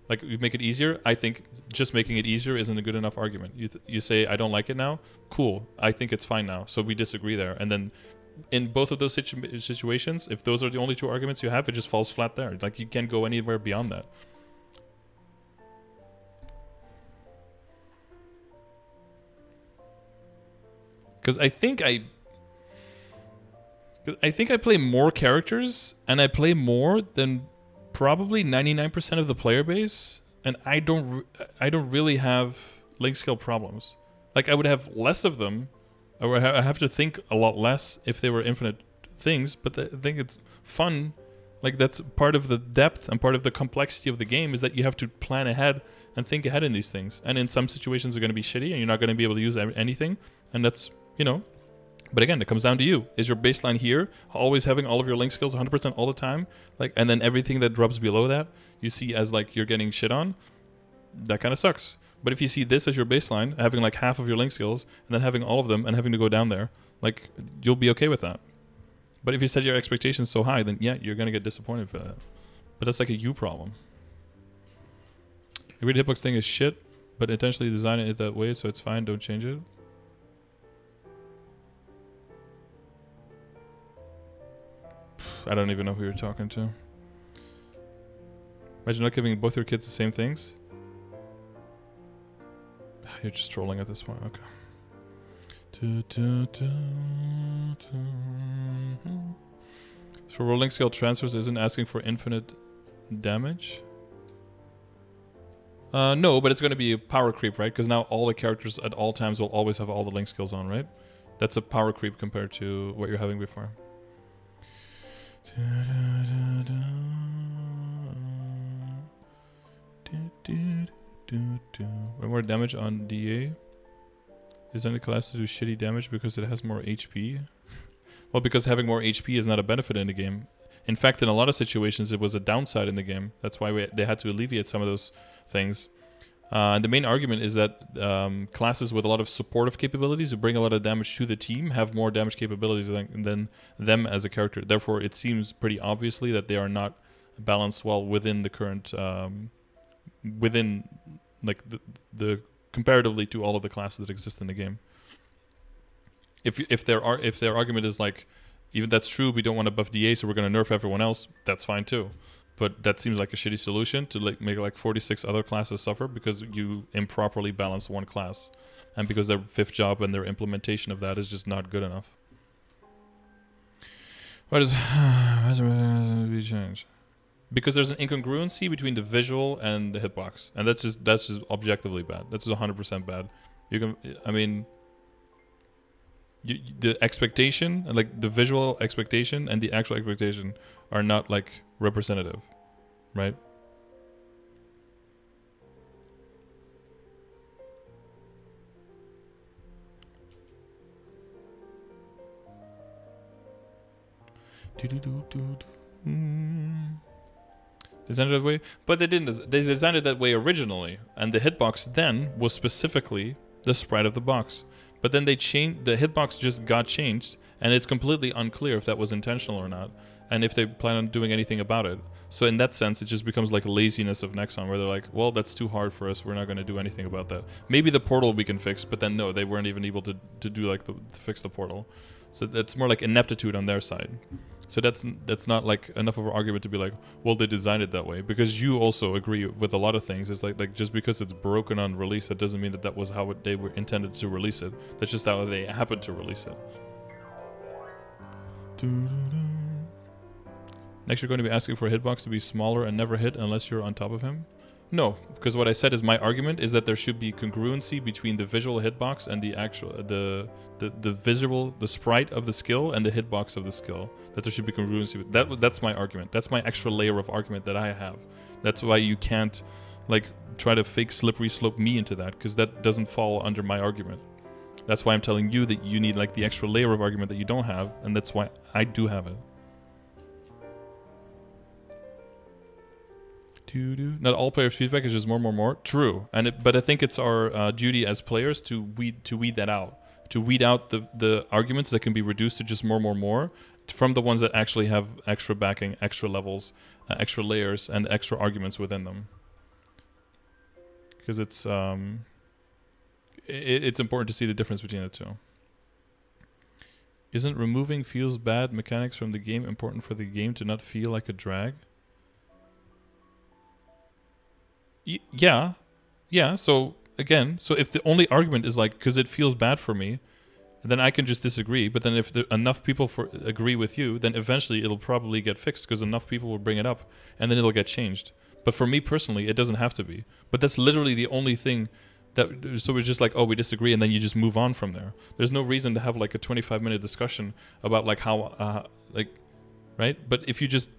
[SPEAKER 1] Like, you make it easier. I think just making it easier isn't a good enough argument. You say, I don't like it now. Cool. I think it's fine now. So we disagree there. And then in both of those situations, if those are the only two arguments you have, it just falls flat there. Like, you can't go anywhere beyond that. Because I think I play more characters, and I play more than probably 99% of the player base, and I don't really have link scale problems. Like, I would have less of them. I would have to think a lot less if they were infinite things, but I think it's fun. Like, that's part of the depth and part of the complexity of the game, is that you have to plan ahead and think ahead in these things. And in some situations they're going to be shitty and you're not going to be able to use anything, and that's, you know. But again, it comes down to you. Is your baseline here always having all of your link skills 100% all the time? Like, and then everything that drops below that you see as like you're getting shit on? That kind of sucks. But if you see this as your baseline, having like half of your link skills and then having all of them and having to go down there, like, you'll be okay with that. But if you set your expectations so high, then yeah, you're going to get disappointed for that. But that's like a you problem. The Hitbox thing is shit, but intentionally designing it that way, so it's fine, don't change it. I don't even know who you're talking to. Imagine not giving both your kids the same things. You're just trolling at this point. Okay. So rolling scale transfers isn't asking for infinite damage? No, but it's going to be a power creep, right? Because now all the characters at all times will always have all the link skills on, right? That's a power creep compared to what you're having before. Way more damage on DA. Is any class to do shitty damage because it has more HP? Well, because having more HP is not a benefit in the game. In fact, in a lot of situations, it was a downside in the game. That's why they had to alleviate some of those things. And the main argument is that classes with a lot of supportive capabilities who bring a lot of damage to the team have more damage capabilities than them as a character. Therefore, it seems pretty obviously that they are not balanced well within the current, within like the comparatively to all of the classes that exist in the game. If their argument is like, even that's true, we don't want to buff DA, so we're going to nerf everyone else, that's fine too. But that seems like a shitty solution to like make like 46 other classes suffer because you improperly balance one class, and because their fifth job and their implementation of that is just not good enough. Why does be changed? Because there's an incongruency between the visual and the hitbox, and that's just objectively bad. That's just 100% bad. You can, I mean, the expectation, like the visual expectation and the actual expectation, are not like representative, right? Designed it that way, but they didn't. They designed it that way originally, and the hitbox then was specifically the sprite of the box. But then they changed, the hitbox just got changed, and it's completely unclear if that was intentional or not, and if they plan on doing anything about it. So in that sense, it just becomes like a laziness of Nexon, where they're like, well, that's too hard for us, we're not going to do anything about that. Maybe the portal we can fix, but then no, they weren't even able to do like to fix the portal. So that's more like ineptitude on their side. So that's not like enough of an argument to be like, well, they designed it that way, because you also agree with a lot of things. It's like just because it's broken on release, that doesn't mean that was how they were intended to release it. That's just how they happened to release it. Next, you're going to be asking for a hitbox to be smaller and never hit unless you're on top of him. No, because what I said is my argument is that there should be congruency between the visual hitbox and the actual the sprite of the skill and the hitbox of the skill. That there should be congruency. That's my argument. That's my extra layer of argument that I have. That's why you can't like try to fake slippery slope me into that, because that doesn't fall under my argument. That's why I'm telling you that you need like the extra layer of argument that you don't have, and that's why I do have it. Not all players' feedback is just more. True, but I think it's our duty as players to weed that out, to weed out the arguments that can be reduced to just more, from the ones that actually have extra backing, extra levels, extra layers, and extra arguments within them. Because it's important to see the difference between the two. Isn't removing feels bad mechanics from the game important for the game to not feel like a drag? Yeah. So again, if the only argument is like because it feels bad for me, then I can just disagree. But then if enough people agree with you, then eventually it'll probably get fixed because enough people will bring it up, and then it'll get changed. But for me personally, it doesn't have to be. But that's literally the only thing that. So it's just like, oh, we disagree, and then you just move on from there. There's no reason to have like a 25-minute discussion about like how right? But if you just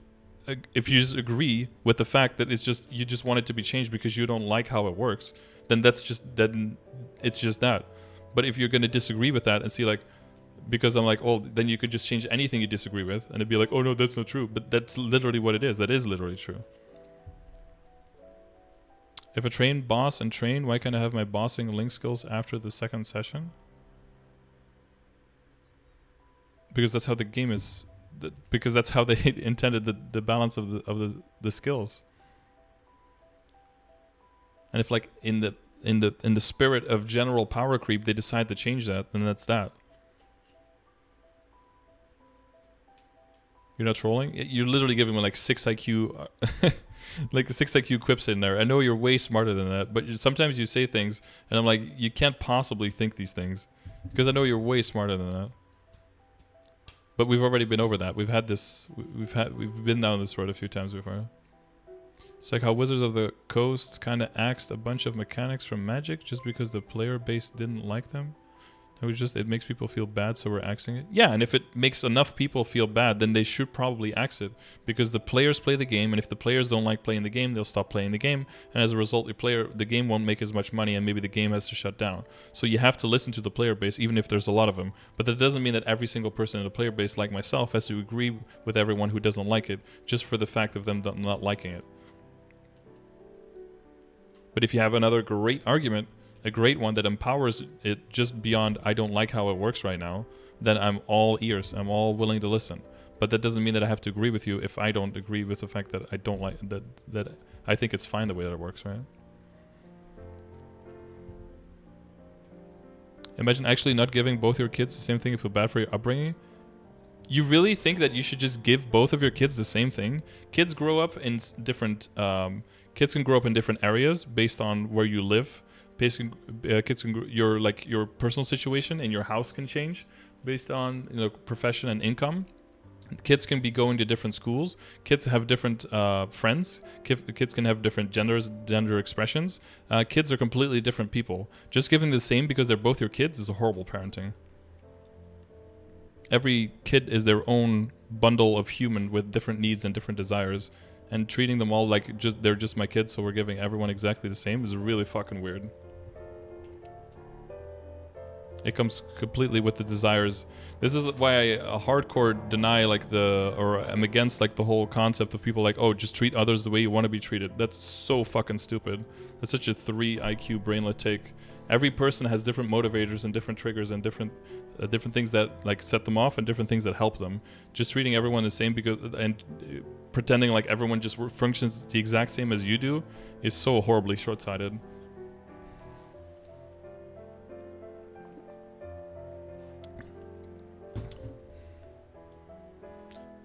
[SPEAKER 1] agree with the fact that you just want it to be changed because you don't like how it works, then it's just that. But if you're going to disagree with that and see like, because I'm like, oh, then you could just change anything you disagree with, and it'd be like, oh no, that's not true. But that's literally what it is. That is literally true. If a train boss and train, why can't I have my bossing and link skills after the second session? Because that's how the game is. Because that's how they intended the balance of the skills. And if like in the spirit of general power creep they decide to change that, then that's that. You're not trolling? You're literally giving me like 6 IQ like 6 IQ quips in there. I know you're way smarter than that, but sometimes you say things and I'm like, you can't possibly think these things, because I know you're way smarter than that. But we've already been over that. We've had this. We've been down this road a few times before. It's like how Wizards of the Coast kind of axed a bunch of mechanics from Magic just because the player base didn't like them. It makes people feel bad, so we're axing it. Yeah, and if it makes enough people feel bad, then they should probably axe it, because the players play the game, and if the players don't like playing the game, they'll stop playing the game, and as a result, the game won't make as much money, and maybe the game has to shut down. So you have to listen to the player base, even if there's a lot of them. But that doesn't mean that every single person in the player base, like myself, has to agree with everyone who doesn't like it, just for the fact of them not liking it. But if you have another great argument, a great one that empowers it just beyond I don't like how it works right now, then I'm all ears. I'm all willing to listen. But that doesn't mean that I have to agree with you if I don't agree with the fact that I don't like that I think it's fine the way that it works, right? Imagine actually not giving both your kids the same thing. You feel bad for your upbringing. You really think that you should just give both of your kids the same thing? Kids grow up in different kids can grow up in different areas based on where you live. Kids can your personal situation in your house can change based on profession and income. Kids can be going to different schools. Kids have different friends. Kids can have different gender expressions. Kids are completely different people. Just giving the same because they're both your kids is a horrible parenting. Every kid is their own bundle of human with different needs and different desires, and treating them all like they're just my kids, so we're giving everyone exactly the same is really fucking weird. It comes completely with the desires. This is why I hardcore deny I'm against the whole concept of people like, oh, just treat others the way you want to be treated. That's so fucking stupid. That's such a 3 IQ brainlet take. Every person has different motivators and different triggers and different things that set them off and different things that help them. Just treating everyone the same and pretending like everyone just functions the exact same as you do is so horribly short-sighted.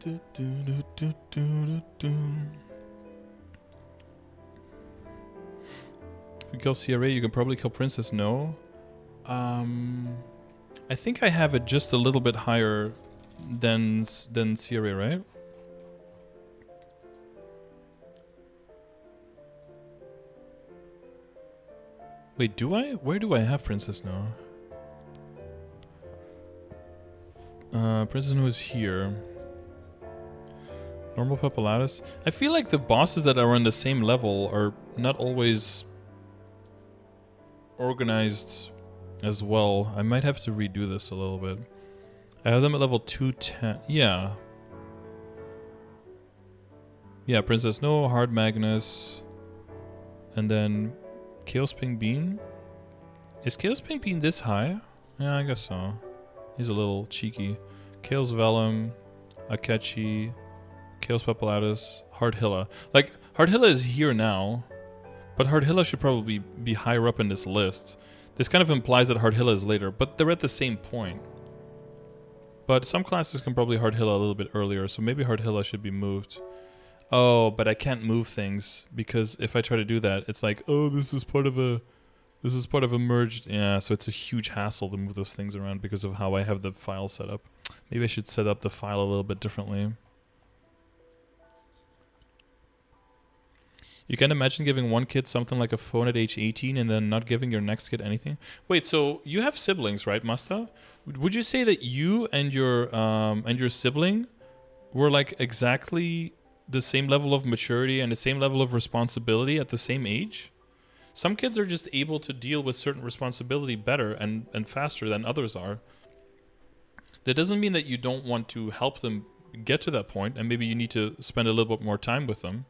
[SPEAKER 1] If you kill CRA, you can probably kill Princess. No. I think I have it just a little bit higher than CRA, right? Wait, do I? Where do I have Princess No? Princess No is here. Normal Papulatus. I feel like the bosses that are on the same level are not always organized as well. I might have to redo this a little bit. I have them at level 210. Yeah. Yeah, Princess No, Hard Magnus, and then Chaos Pink Bean. Is Chaos Pink Bean this high? Yeah, I guess so. He's a little cheeky. Chaos Vellum, Akechi, Chaos Papulatus, Hardhilla. Like, Hardhilla is here now, but Hardhilla should probably be higher up in this list. This kind of implies that Hardhilla is later, but they're at the same point. But some classes can probably Hardhilla a little bit earlier, so maybe Hardhilla should be moved. Oh, but I can't move things, because if I try to do that, it's like, oh, this is part of a merged... Yeah, so it's a huge hassle to move those things around because of how I have the file set up. Maybe I should set up the file a little bit differently. You can imagine giving one kid something like a phone at age 18 and then not giving your next kid anything? Wait, so you have siblings, right, Masta? Would you say that you and your sibling were like exactly the same level of maturity and the same level of responsibility at the same age? Some kids are just able to deal with certain responsibility better and faster than others are. That doesn't mean that you don't want to help them get to that point, and maybe you need to spend a little bit more time with them.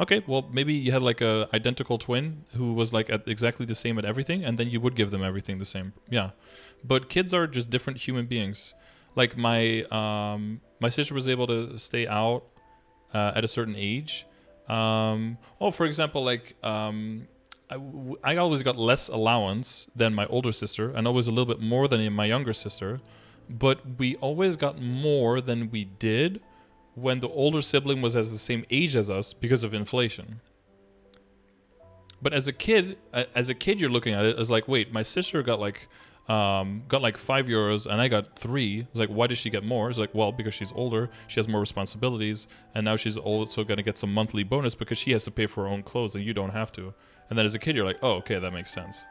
[SPEAKER 1] Okay, well, maybe you had like a identical twin who was like at exactly the same at everything, and then you would give them everything the same. Yeah, but kids are just different human beings. Like my sister was able to stay out at a certain age. For example, like I always got less allowance than my older sister, and always a little bit more than my younger sister, but we always got more than we did when the older sibling was as the same age as us because of inflation. But as a kid you're looking at it as like, wait, my sister got like €5 and I got 3. It's like, why does she get more? It's like, well, because she's older, she has more responsibilities, and now she's also going to get some monthly bonus because she has to pay for her own clothes and you don't have to. And then as a kid you're like, oh, okay, that makes sense.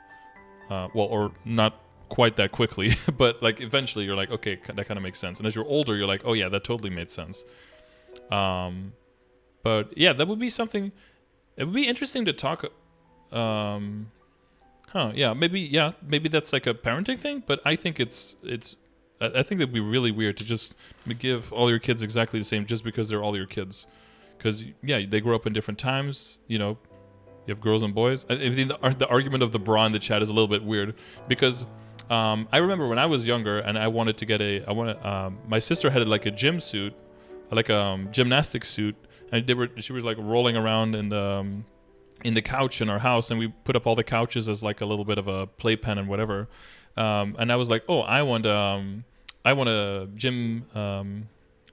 [SPEAKER 1] Or not quite that quickly, but like eventually you're like, okay, that kind of makes sense. And as you're older, you're like, oh yeah, that totally made sense. But yeah, that would be something. It would be interesting to talk. Yeah, maybe that's like a parenting thing. But I think I think it'd be really weird to just give all your kids exactly the same just because they're all your kids. Because yeah, they grow up in different times. You know, you have girls and boys. I think the argument of the bra in the chat is a little bit weird because. I remember when I was younger and I wanted to get my sister had like a gym suit, like a gymnastic suit, and she was like rolling around in the couch in our house, and we put up all the couches as like a little bit of a playpen and whatever. And I was like, oh, I want a gym or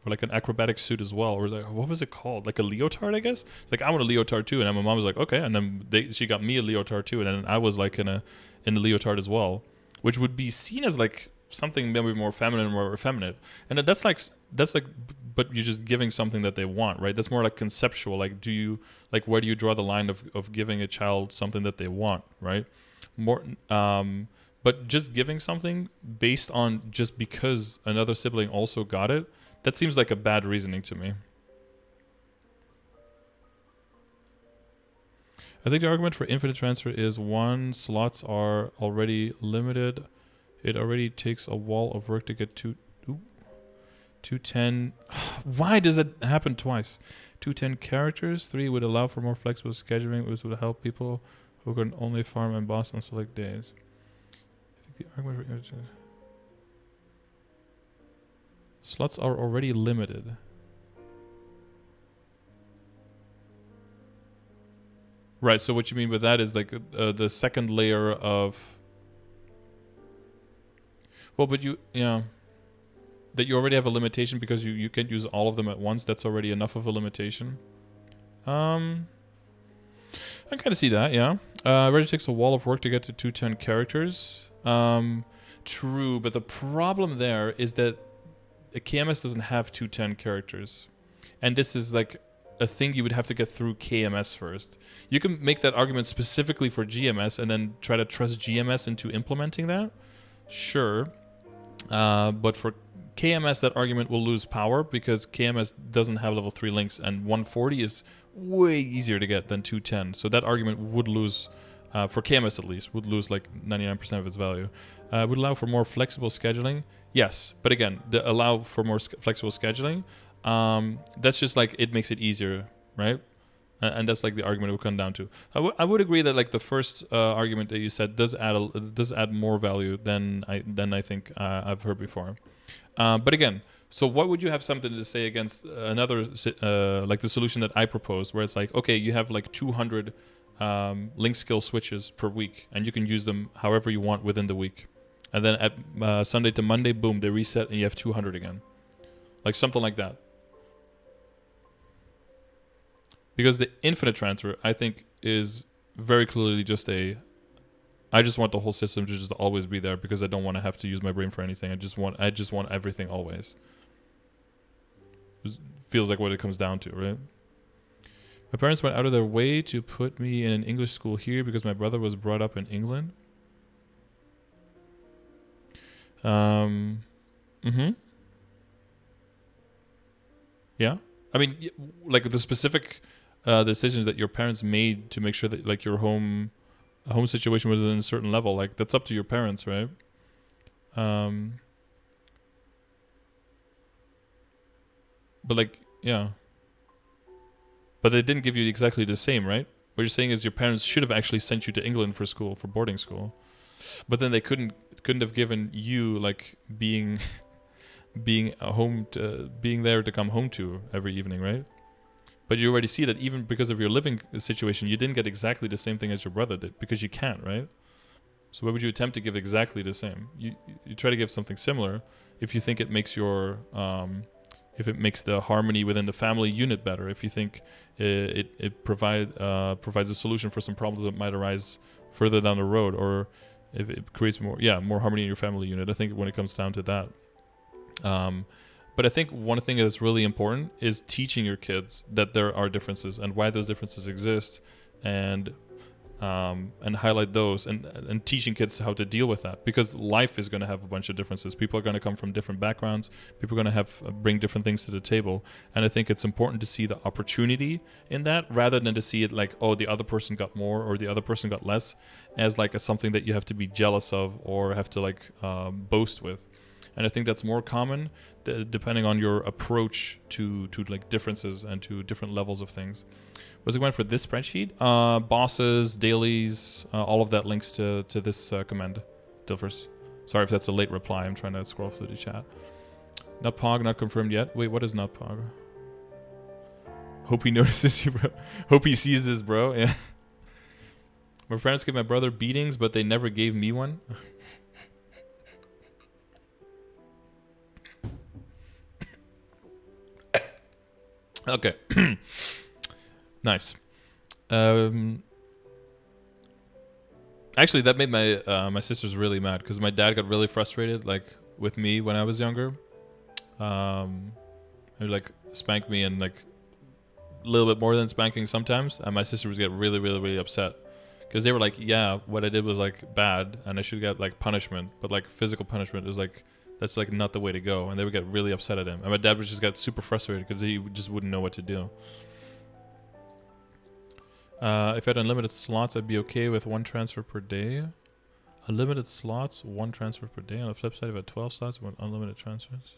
[SPEAKER 1] like an acrobatic suit as well, or like, what was it called? Like a leotard, I guess. It's like, I want a leotard too, and then my mom was like, okay, and then she got me a leotard too, and then I was like in a leotard as well, which would be seen as like something maybe more feminine, more effeminate, and that's like, but you're just giving something that they want, right? That's more like conceptual. Like, where do you draw the line of giving a child something that they want, right? More, but just giving something based on just because another sibling also got it, that seems like a bad reasoning to me. I think the argument for infinite transfer is 1, slots are already limited. It already takes a wall of work to get 210. Why does it happen twice? 210 characters. 3 would allow for more flexible scheduling, which would help people who can only farm and boss on select days. I think the argument for infinite slots are already limited. Right, so what you mean with that is like the second layer of... Well, but that you already have a limitation because you can't use all of them at once. That's already enough of a limitation. I kind of see that, yeah. Already takes a wall of work to get to 210 characters. True, but the problem there is that a KMS doesn't have 210 characters. And this is like a thing you would have to get through KMS first. You can make that argument specifically for GMS and then try to trust GMS into implementing that. Sure. But for KMS, that argument will lose power because KMS doesn't have level 3 links, and 140 is way easier to get than 210. So that argument would lose, for KMS at least, would lose like 99% of its value. Would allow for more flexible scheduling. Yes, but again, the allow for more flexible scheduling, that's just like it makes it easier, right? And that's like the argument it would come down to. I would agree that like the first argument that you said does add more value than I think I've heard before. But again, so what would you have something to say against another like the solution that I proposed, where it's like, okay, you have like 200 link skill switches per week, and you can use them however you want within the week. And then at Sunday to Monday, boom, they reset and you have 200 again. Like something like that. Because the infinite transfer, I think, is very clearly just I just want the whole system to just always be there because I don't want to have to use my brain for anything. I just want everything always. It feels like what it comes down to, right? My parents went out of their way to put me in an English school here because my brother was brought up in England. Yeah. I mean, like the specific decisions that your parents made to make sure that like your home situation was in a certain level, like that's up to your parents, right? But like, yeah. But they didn't give you exactly the same, right? What you're saying is your parents should have actually sent you to England for school, for boarding school. But then they couldn't have given you like being being there to come home to every evening, right? But you already see that even because of your living situation, you didn't get exactly the same thing as your brother did because you can't, right? So why would you attempt to give exactly the same? You try to give something similar if you think it makes your if it makes the harmony within the family unit better. If you think it provides a solution for some problems that might arise further down the road, or if it creates more harmony in your family unit. I think when it comes down to that. But I think one thing that's really important is teaching your kids that there are differences and why those differences exist, and highlight those, and teaching kids how to deal with that, because life is going to have a bunch of differences. People are going to come from different backgrounds. People are going to have bring different things to the table, and I think it's important to see the opportunity in that rather than to see it like, oh, the other person got more or the other person got less, as like something that you have to be jealous of or have to like boast with. And I think that's more common depending on your approach to like differences and to different levels of things. Was it going for this spreadsheet? Bosses, dailies, all of that links to this command, Dilfers. Sorry if that's a late reply. I'm trying to scroll through the chat. Nutpog, not confirmed yet. Wait, what is Nutpog? Hope he notices you, bro. Hope he sees this, bro. Yeah. My parents gave my brother beatings, but they never gave me one. Okay. Nice. Actually, that made my sisters really mad because my dad got really frustrated, like with me when I was younger. He would like spank me and like a little bit more than spanking sometimes, and my sisters would get really, really, really upset because they were like, "Yeah, what I did was like bad, and I should get like punishment, but like physical punishment is like." That's like not the way to go, and they would get really upset at him. And my dad would just get super frustrated because he just wouldn't know what to do. If I had unlimited slots, I'd be okay with 1 transfer per day. Unlimited slots, 1 transfer per day. On the flip side, if I had 12 slots, with unlimited transfers.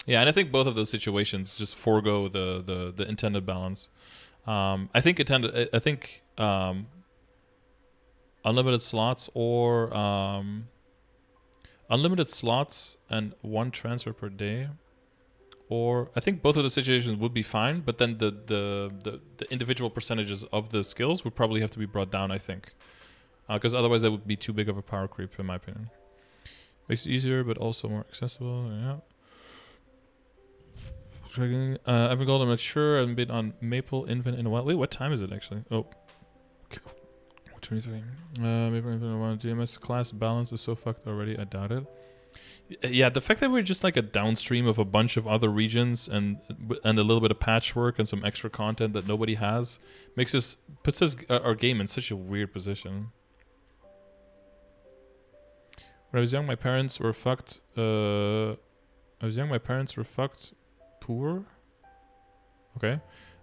[SPEAKER 1] Yeah, and I think both of those situations just forego the intended balance. I think unlimited slots or unlimited slots and 1 transfer per day, or I think both of the situations would be fine, but then the individual percentages of the skills would probably have to be brought down, I think, because otherwise that would be too big of a power creep, in my opinion. Makes it easier, but also more accessible. Yeah. Every gold, I'm not sure. I haven't been on Maple Invent in a while. Wait, what time is it actually? Oh. 23. Maybe GMS class balance is so fucked already. I doubt it. Yeah, the fact that we're just like a downstream of a bunch of other regions and a little bit of patchwork and some extra content that nobody has puts us our game in such a weird position. When I was young, my parents were fucked. Poor. Okay.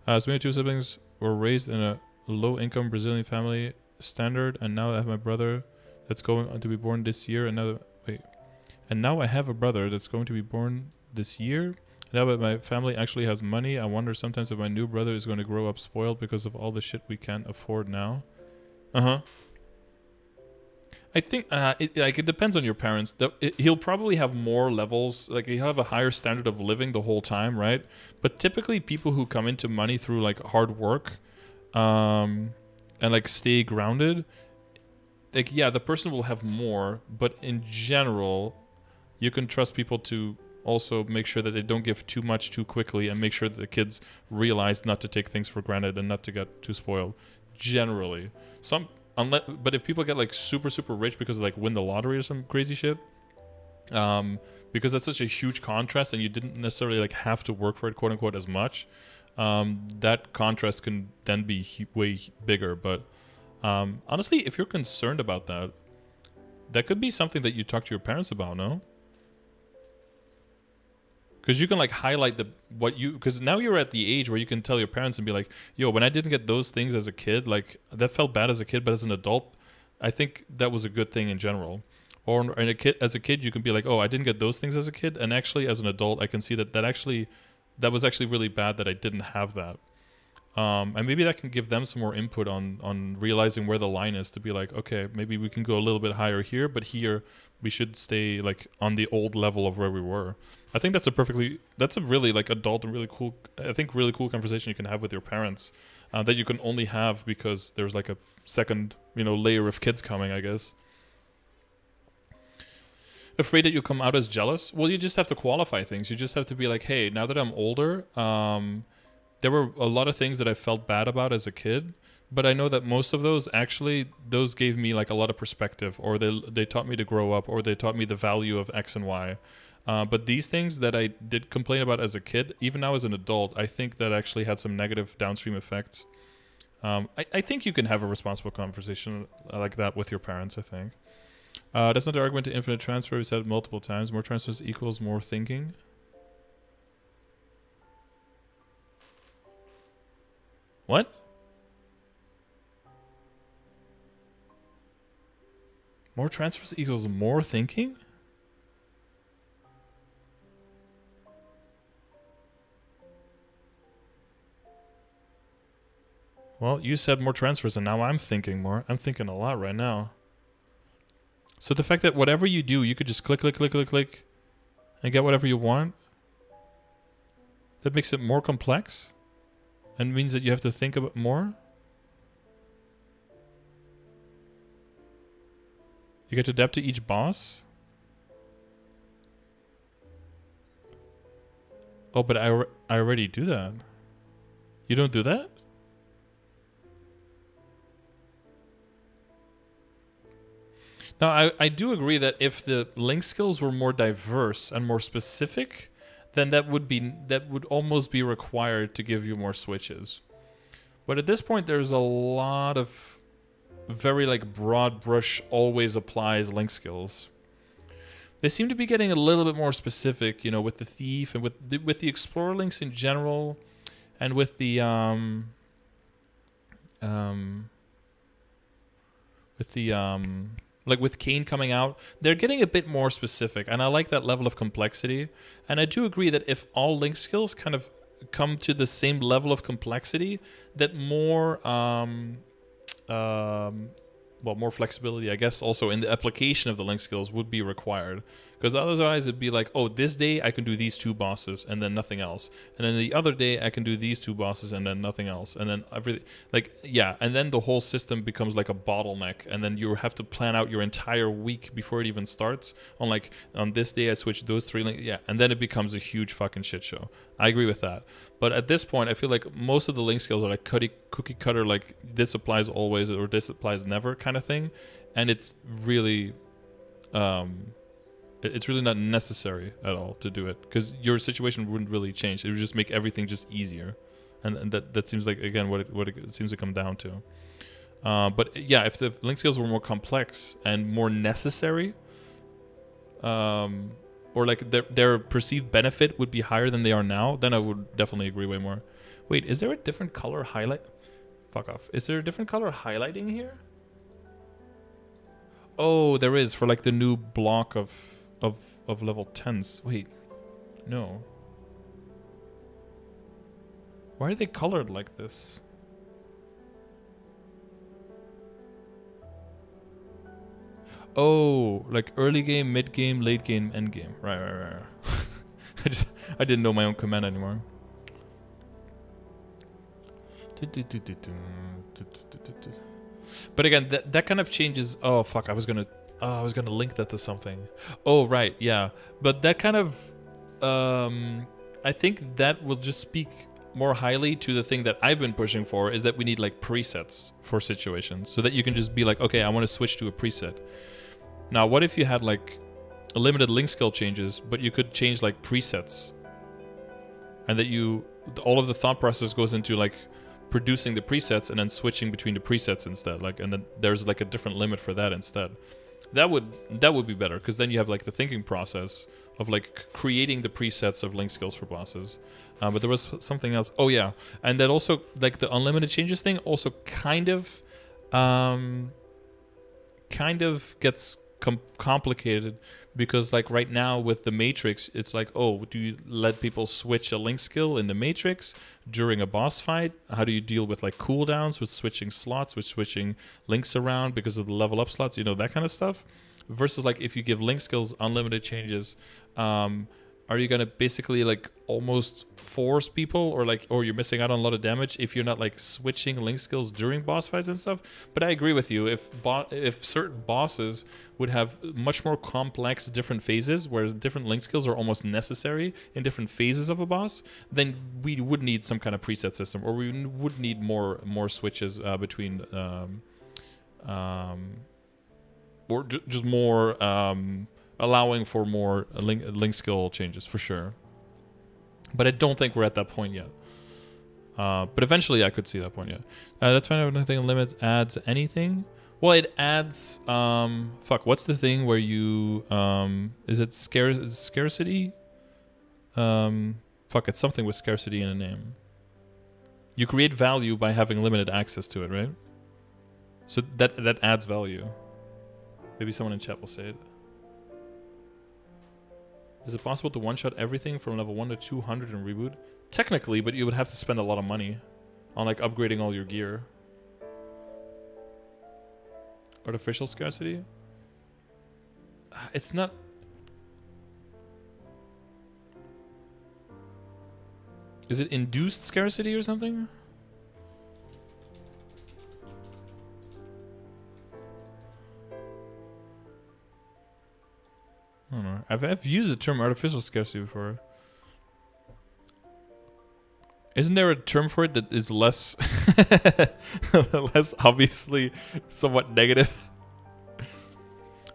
[SPEAKER 1] So my two siblings were raised in a low-income Brazilian family standard, and now I have my brother that's going to be born this year. And now I have a brother that's going to be born this year. Now that my family actually has money, I wonder sometimes if my new brother is going to grow up spoiled because of all the shit we can't afford now. I think it depends on your parents. He'll probably have more levels. Like, he'll have a higher standard of living the whole time, right? But typically, people who come into money through like hard work, and like stay grounded, like, yeah, the person will have more. But in general, you can trust people to also make sure that they don't give too much too quickly, and make sure that the kids realize not to take things for granted and not to get too spoiled. Generally, but if people get like super rich because they like win the lottery or some crazy shit, because that's such a huge contrast, and you didn't necessarily like have to work for it, quote unquote, as much. That contrast can then be way bigger. But honestly, if you're concerned about that, that could be something that you talk to your parents about, no? Because you can like highlight because now you're at the age where you can tell your parents and be like, yo, when I didn't get those things as a kid, like that felt bad as a kid, but as an adult, I think that was a good thing in general. Or as a kid, you can be like, oh, I didn't get those things as a kid, and actually as an adult, I can see that was actually really bad that I didn't have that. And maybe that can give them some more input on realizing where the line is, to be like, okay, maybe we can go a little bit higher here, but here we should stay like on the old level of where we were. I think that's a really like adult and really cool, I think really cool conversation you can have with your parents, that you can only have because there's like a second, layer of kids coming, I guess. Afraid that you'll come out as jealous? Well, you just have to qualify things. You just have to be like, hey, now that I'm older, there were a lot of things that I felt bad about as a kid, but I know that most of those gave me like a lot of perspective, or they taught me to grow up, or they taught me the value of X and Y. But these things that I did complain about as a kid, even now as an adult, I think that actually had some negative downstream effects. I think you can have a responsible conversation like that with your parents, I think. That's not the argument to infinite transfer. We said it multiple times. More transfers equals more thinking. What? More transfers equals more thinking? Well, you said more transfers, and now I'm thinking more. I'm thinking a lot right now. So the fact that whatever you do, you could just click, and get whatever you want, that makes it more complex? And means that you have to think about more? You get to adapt to each boss? Oh, but I already do that. You don't do that? Now, I do agree that if the link skills were more diverse and more specific, then that would almost be required to give you more switches. But at this point, there's a lot of very like broad brush always applies link skills. They seem to be getting a little bit more specific, with the thief and with the explorer links in general, and with the like with Kane coming out, they're getting a bit more specific, and I like that level of complexity. And I do agree that if all link skills kind of come to the same level of complexity, that more more flexibility, I guess, also in the application of the link skills would be required. Because otherwise it'd be like, oh, this day I can do these two bosses and then nothing else. And then the other day I can do these two bosses and then nothing else. And then everything, like, yeah. And then the whole system becomes like a bottleneck. And then you have to plan out your entire week before it even starts. On this day I switch those three links. Yeah. And then it becomes a huge fucking shit show. I agree with that. But at this point, I feel like most of the link skills are like cookie cutter, like this applies always or this applies never kind of thing. And it's really, It's really not necessary at all to do it, because your situation wouldn't really change. It would just make everything just easier, and that seems like, again, what it seems to come down to. But yeah, if the link skills were more complex and more necessary, or like their perceived benefit would be higher than they are now, then I would definitely agree way more. Wait, is there a different color highlight? Fuck off. Is there a different color highlighting here? Oh, there is, for like the new block of level 10s. Wait, no. Why are they colored like this? Oh, like early game, mid game, late game, end game. Right. I didn't know my own command anymore. But again, that kind of changes. Oh fuck! I was gonna link that to something. Oh right, yeah. But that kind of, I think that will just speak more highly to the thing that I've been pushing for, is that we need like presets for situations, so that you can just be like, okay, I want to switch to a preset. Now, what if you had like a limited link skill changes, but you could change like presets, and that all of the thought process goes into like producing the presets and then switching between the presets instead, like, and then there's like a different limit for that instead. That would be better, because then you have like the thinking process of like creating the presets of link skills for bosses. But there was something else. Oh yeah, and that also, like, the unlimited changes thing also kind of gets complicated, because like right now with the matrix, it's like, oh, do you let people switch a link skill in the matrix during a boss fight? How do you deal with like cooldowns, with switching slots, with switching links around because of the level up slots, that kind of stuff? Versus like if you give link skills unlimited changes, are you gonna basically like almost force people, or you're missing out on a lot of damage if you're not like switching link skills during boss fights and stuff? But I agree with you. If certain bosses would have much more complex different phases, where different link skills are almost necessary in different phases of a boss, then we would need some kind of preset system, or we would need more switches between, or just more. Allowing for more link skill changes, for sure. But I don't think we're at that point yet. But eventually I could see that point yet. Let's find out if nothing limit adds anything. Well, it adds... what's the thing where you... is it scarcity? It's something with scarcity in a name. You create value by having limited access to it, right? So that adds value. Maybe someone in chat will say it. Is it possible to one-shot everything from level 1 to 200 in Reboot? Technically, but you would have to spend a lot of money on like upgrading all your gear. Artificial scarcity? It's not... Is it induced scarcity or something? I don't know. I've used the term artificial scarcity before. Isn't there a term for it that is less less obviously somewhat negative?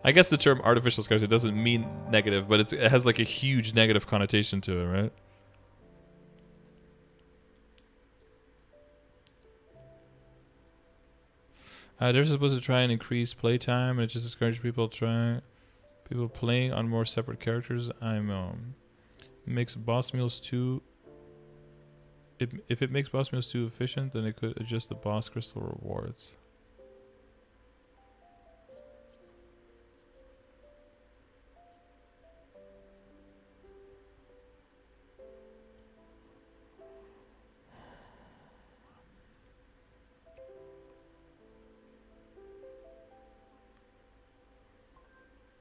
[SPEAKER 1] I guess the term artificial scarcity doesn't mean negative, but it has like a huge negative connotation to it, right? They're supposed to try and increase playtime, and it just discourages people playing on more separate characters. Makes boss meals too... If it makes boss meals too efficient, then it could adjust the boss crystal rewards.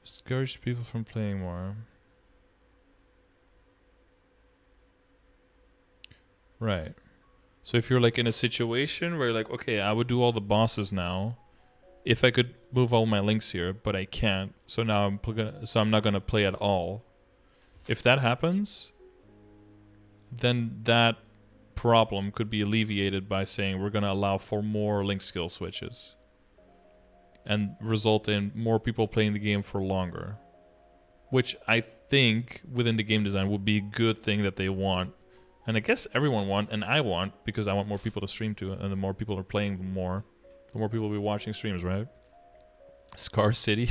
[SPEAKER 1] Discourage people from playing more. Right. So if you're like in a situation where you're like, okay, I would do all the bosses now if I could move all my links here, but I can't. So now I'm not gonna play at all. If that happens, then that problem could be alleviated by saying we're gonna allow for more link skill switches, and result in more people playing the game for longer. which I think within the game design would be a good thing that they want. And I guess everyone want, and I want, because I want more people to stream to, and the more people are playing, the more people will be watching streams, right? Scar City.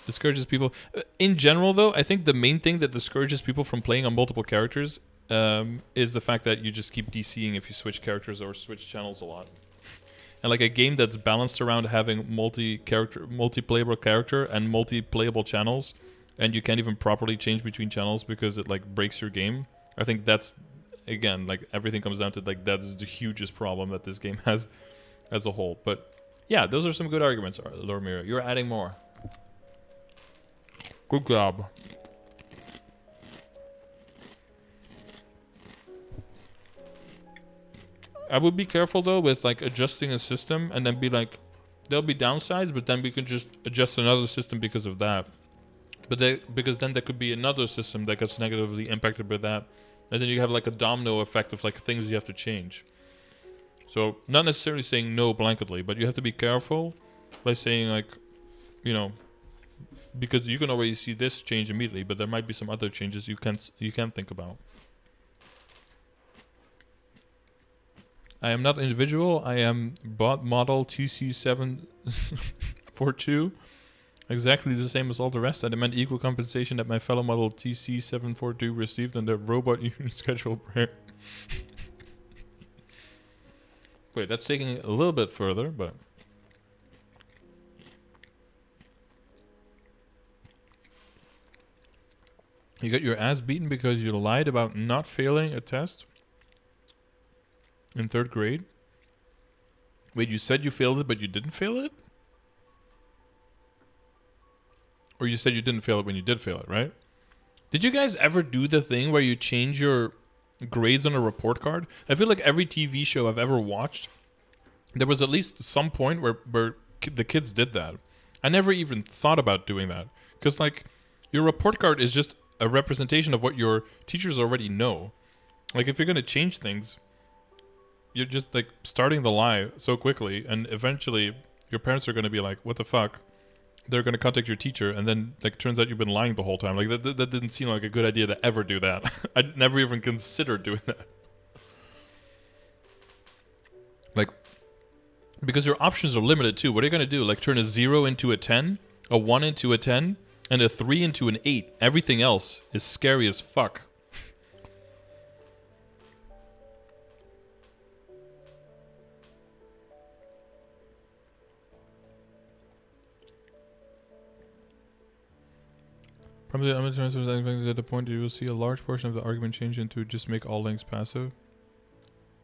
[SPEAKER 1] Discourages people. In general, though, I think the main thing that discourages people from playing on multiple characters is the fact that you just keep DCing if you switch characters or switch channels a lot. And like a game that's balanced around having multi-playable character and multi-playable channels, and you can't even properly change between channels because it like breaks your game. I think that's, again, like everything comes down to like that is the hugest problem that this game has as a whole. But yeah, those are some good arguments, Lormira. You're adding more. Good job. I would be careful though with like adjusting a system and then be like, there'll be downsides, but then we can just adjust another system because of that. Because then there could be another system that gets negatively impacted by that, and then you have like a domino effect of like things you have to change. So not necessarily saying no blanketly, but you have to be careful by saying like, you know, because you can already see this change immediately, but there might be some other changes you can't think about. I am not individual. I am bot model TC742. Exactly the same as all the rest. I demand equal compensation that my fellow model TC742 received on their robot union schedule break. Wait, that's taking it a little bit further, but... You got your ass beaten because you lied about not failing a test in 3rd grade? Wait, you said you failed it, but you didn't fail it? Or you said you didn't fail it when you did fail it, right? Did you guys ever do the thing where you change your grades on a report card? I feel like every TV show I've ever watched, there was at least some point where the kids did that. I never even thought about doing that. Because, like, your report card is just a representation of what your teachers already know. Like, if you're going to change things, you're just, like, starting the lie so quickly, and eventually your parents are going to be like, what the fuck? They're going to contact your teacher, and then, like, turns out you've been lying the whole time. Like, that didn't seem like a good idea to ever do that. I'd never even considered doing that. Like, because your options are limited, too. What are you going to do? Like, turn a 0 into a 10, a 1 into a 10, and a 3 into an 8. Everything else is scary as fuck. Probably the transfers at the point you will see a large portion of the argument change into just make all links passive.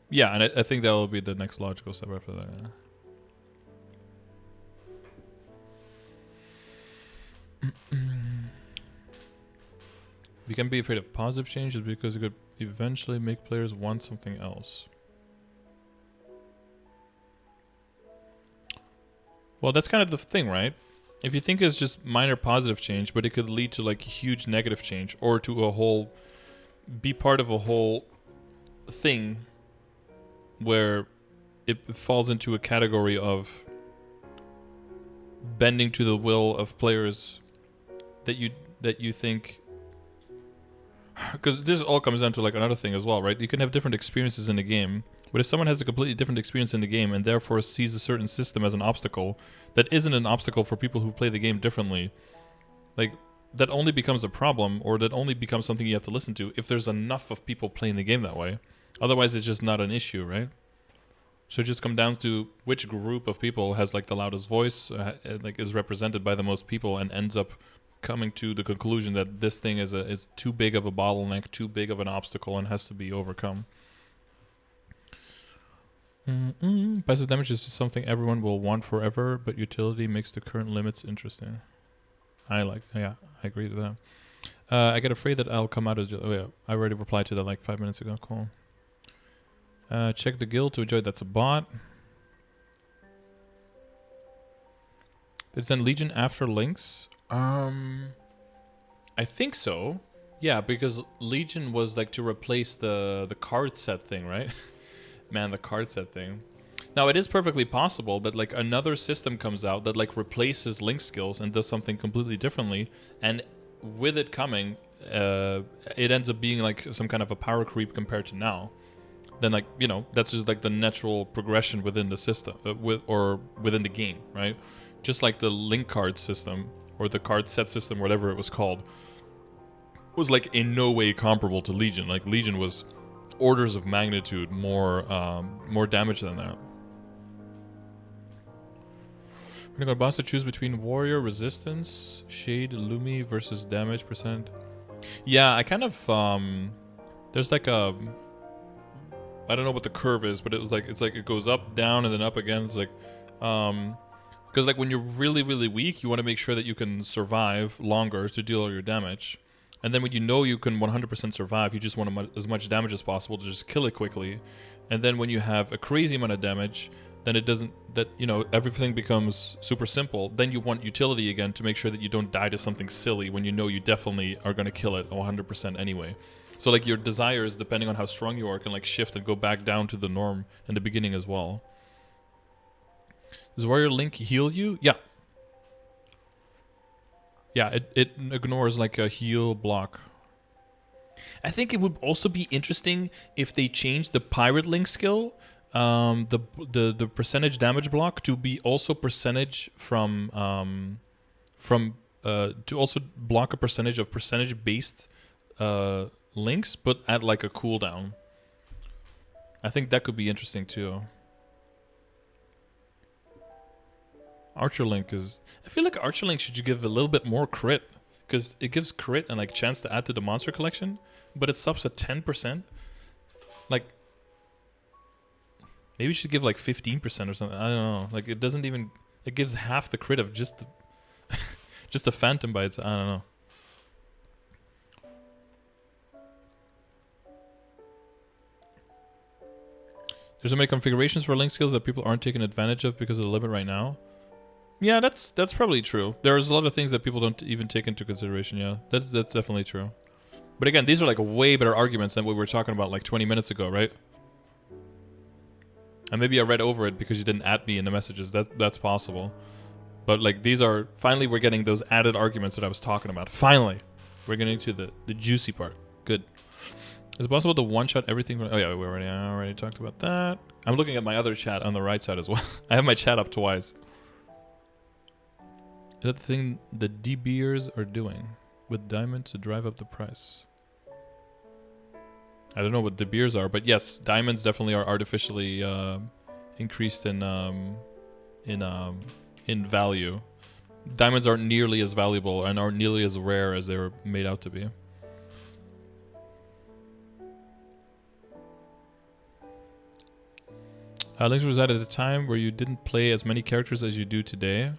[SPEAKER 1] Yeah, and I think that will be the next logical step after that. Yeah. We can be afraid of positive changes because it could eventually make players want something else. Well, that's kind of the thing, right? If you think it's just minor positive change, but it could lead to like huge negative change, or to a whole, be part of a whole thing where it falls into a category of bending to the will of players that you think, because this all comes down to like another thing as well, right? You can have different experiences in the game. But if someone has a completely different experience in the game and therefore sees a certain system as an obstacle that isn't an obstacle for people who play the game differently, like, that only becomes a problem, or that only becomes something you have to listen to if there's enough of people playing the game that way. Otherwise, it's just not an issue, right? So it just comes down to which group of people has like the loudest voice, like is represented by the most people, and ends up coming to the conclusion that this thing is too big of a bottleneck, too big of an obstacle, and has to be overcome. Passive damage is just something everyone will want forever, but utility makes the current limits interesting. Yeah, I agree with that. I get afraid that I'll come out as... Oh yeah, I already replied to that like 5 minutes ago. Cool. Check the guild to enjoy. That's a bot. Did it send Legion after links? I think so. Yeah, because Legion was like to replace the card set thing, right? Man, the card set thing. Now, it is perfectly possible that like another system comes out that like replaces Link skills and does something completely differently, and with it coming, it ends up being like some kind of a power creep compared to now. Then like, you know, that's just like the natural progression within the system, within the game, right? Just like the Link card system or the card set system, whatever it was called, was like in no way comparable to Legion. Like Legion was orders of magnitude more damage than that. We're gonna boss to choose between warrior, resistance, shade, lumi versus damage percent. Yeah, I kind of there's like a, I don't know what the curve is, but it's like it goes up, down, and then up again. It's like because like when you're really weak, you want to make sure that you can survive longer to deal all your damage. And then when you know you can 100% survive, you just want as much damage as possible to just kill it quickly. And then when you have a crazy amount of damage, then it doesn't, that, you know, everything becomes super simple. Then you want utility again to make sure that you don't die to something silly when you know you definitely are going to kill it 100% anyway. So like your desires, depending on how strong you are, can like shift and go back down to the norm in the beginning as well. Does Warrior Link heal you? Yeah. Yeah, it ignores like a heal block. I think it would also be interesting if they changed the Pirate Link skill, the percentage damage block, to be also percentage to also block a percentage of percentage based links, but at like a cooldown. I think that could be interesting too. Archer Link is... I feel like Archer Link should give a little bit more crit, because it gives crit and like chance to add to the monster collection, but it stops at 10%. Like, maybe you should give like 15% or something. I don't know. Like, it doesn't even... It gives half the crit of just the, just the Phantom Bites. I don't know. There's so many configurations for Link skills that people aren't taking advantage of because of the limit right now. Yeah, that's probably true. There's a lot of things that people don't even take into consideration, yeah. That's definitely true. But again, these are like way better arguments than what we were talking about like 20 minutes ago, right? And maybe I read over it because you didn't add me in the messages. That's possible. But like these are... Finally, we're getting those added arguments that I was talking about. Finally! We're getting to the juicy part. Good. Is it possible to one-shot everything? Oh yeah, I already talked about that. I'm looking at my other chat on the right side as well. I have my chat up twice. Is that the thing the DBers are doing with diamond to drive up the price? I don't know what DBers are, but yes, diamonds definitely are artificially increased in value. Diamonds aren't nearly as valuable and aren't nearly as rare as they were made out to be. Links was at a time where you didn't play as many characters as you do today.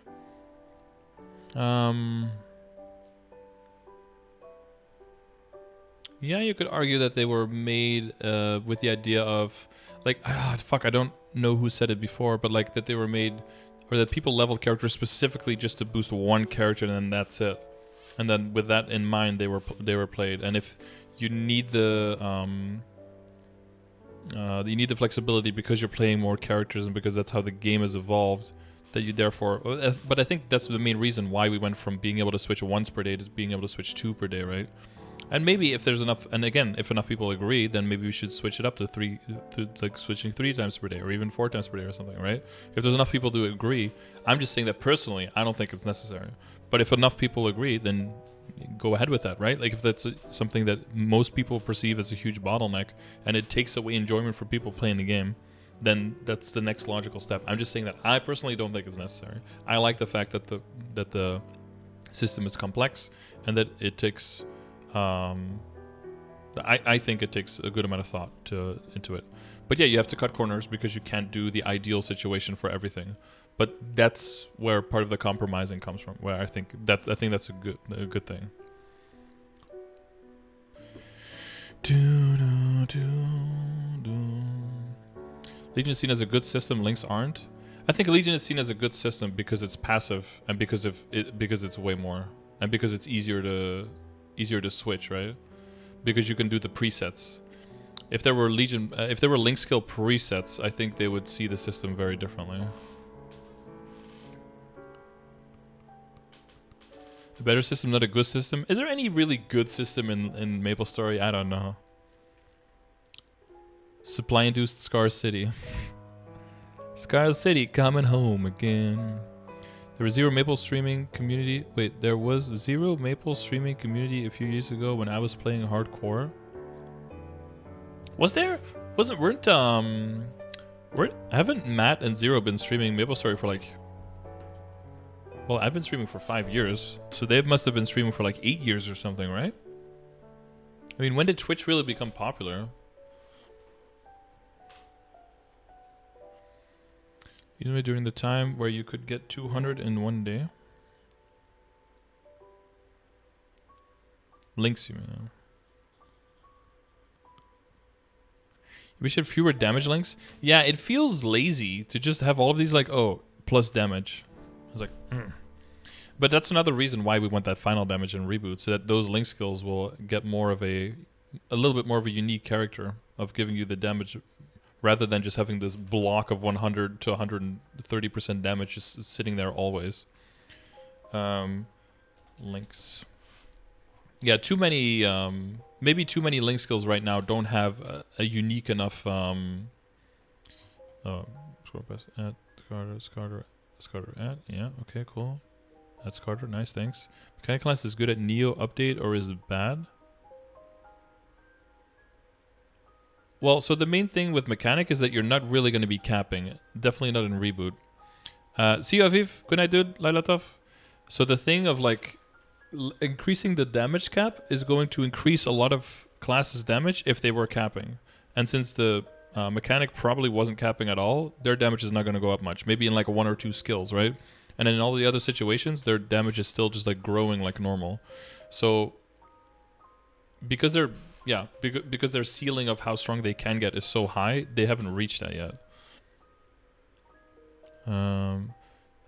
[SPEAKER 1] Yeah, you could argue that they were made with the idea of, like, fuck, I don't know who said it before, but like that they were made, or that people leveled characters specifically just to boost one character and then that's it. And then with that in mind, they were played. And if you need the flexibility because you're playing more characters and because that's how the game has evolved, that you therefore... But I think that's the main reason why we went from being able to switch once per day to being able to switch 2 per day, right? And maybe if there's enough... And again, if enough people agree, then maybe we should switch it up to 3... To like switching 3 times per day or even 4 times per day or something, right? If there's enough people to agree, I'm just saying that personally, I don't think it's necessary. But if enough people agree, then go ahead with that, right? Like if that's something that most people perceive as a huge bottleneck and it takes away enjoyment from people playing the game, then that's the next logical step. I'm just saying that I personally don't think it's necessary. I like the fact that the system is complex and that it takes I think it takes a good amount of thought into it. But yeah, you have to cut corners because you can't do the ideal situation for everything. But that's where part of the compromising comes from. Where I think that's a good thing. Legion is seen as a good system. Links aren't. I think Legion is seen as a good system because it's passive and because it's way more and because it's easier to switch, right? Because you can do the presets. If there were if there were link skill presets, I think they would see the system very differently. A better system, not a good system. Is there any really good system in MapleStory? I don't know. Supply-induced Scar City. Scar City coming home again. There was zero Maple streaming community. Wait, there was zero Maple streaming community a few years ago when I was playing hardcore. Was there? Haven't Matt and Zero been streaming MapleStory for like... Well, I've been streaming for 5 years, so they must have been streaming for like 8 years or something, right? I mean, when did Twitch really become popular? Usually during the time where you could get 200 in one day. Links, you mean? We should have fewer damage links. Yeah, it feels lazy to just have all of these like, oh, plus damage. I was like, But that's another reason why we want that final damage in Reboot, so that those link skills will get more of a little bit more of a unique character of giving you the damage, rather than just having this block of 100 to 130% damage just sitting there always. Links. Yeah, too many, maybe too many link skills right now don't have a unique enough, scroll past, add, Scardor, add, yeah, okay, cool. Add Scardor, nice, thanks. Mechanic class is good at Neo update, or is it bad? Well, so the main thing with mechanic is that you're not really going to be capping. Definitely not in Reboot. See you, Aviv. Good night, dude. Lailatov. So the thing of like increasing the damage cap is going to increase a lot of classes' damage if they were capping. And since the mechanic probably wasn't capping at all, their damage is not going to go up much. Maybe in like 1 or 2 skills, right? And in all the other situations, their damage is still just like growing like normal. So because they're... Yeah, because their ceiling of how strong they can get is so high, they haven't reached that yet.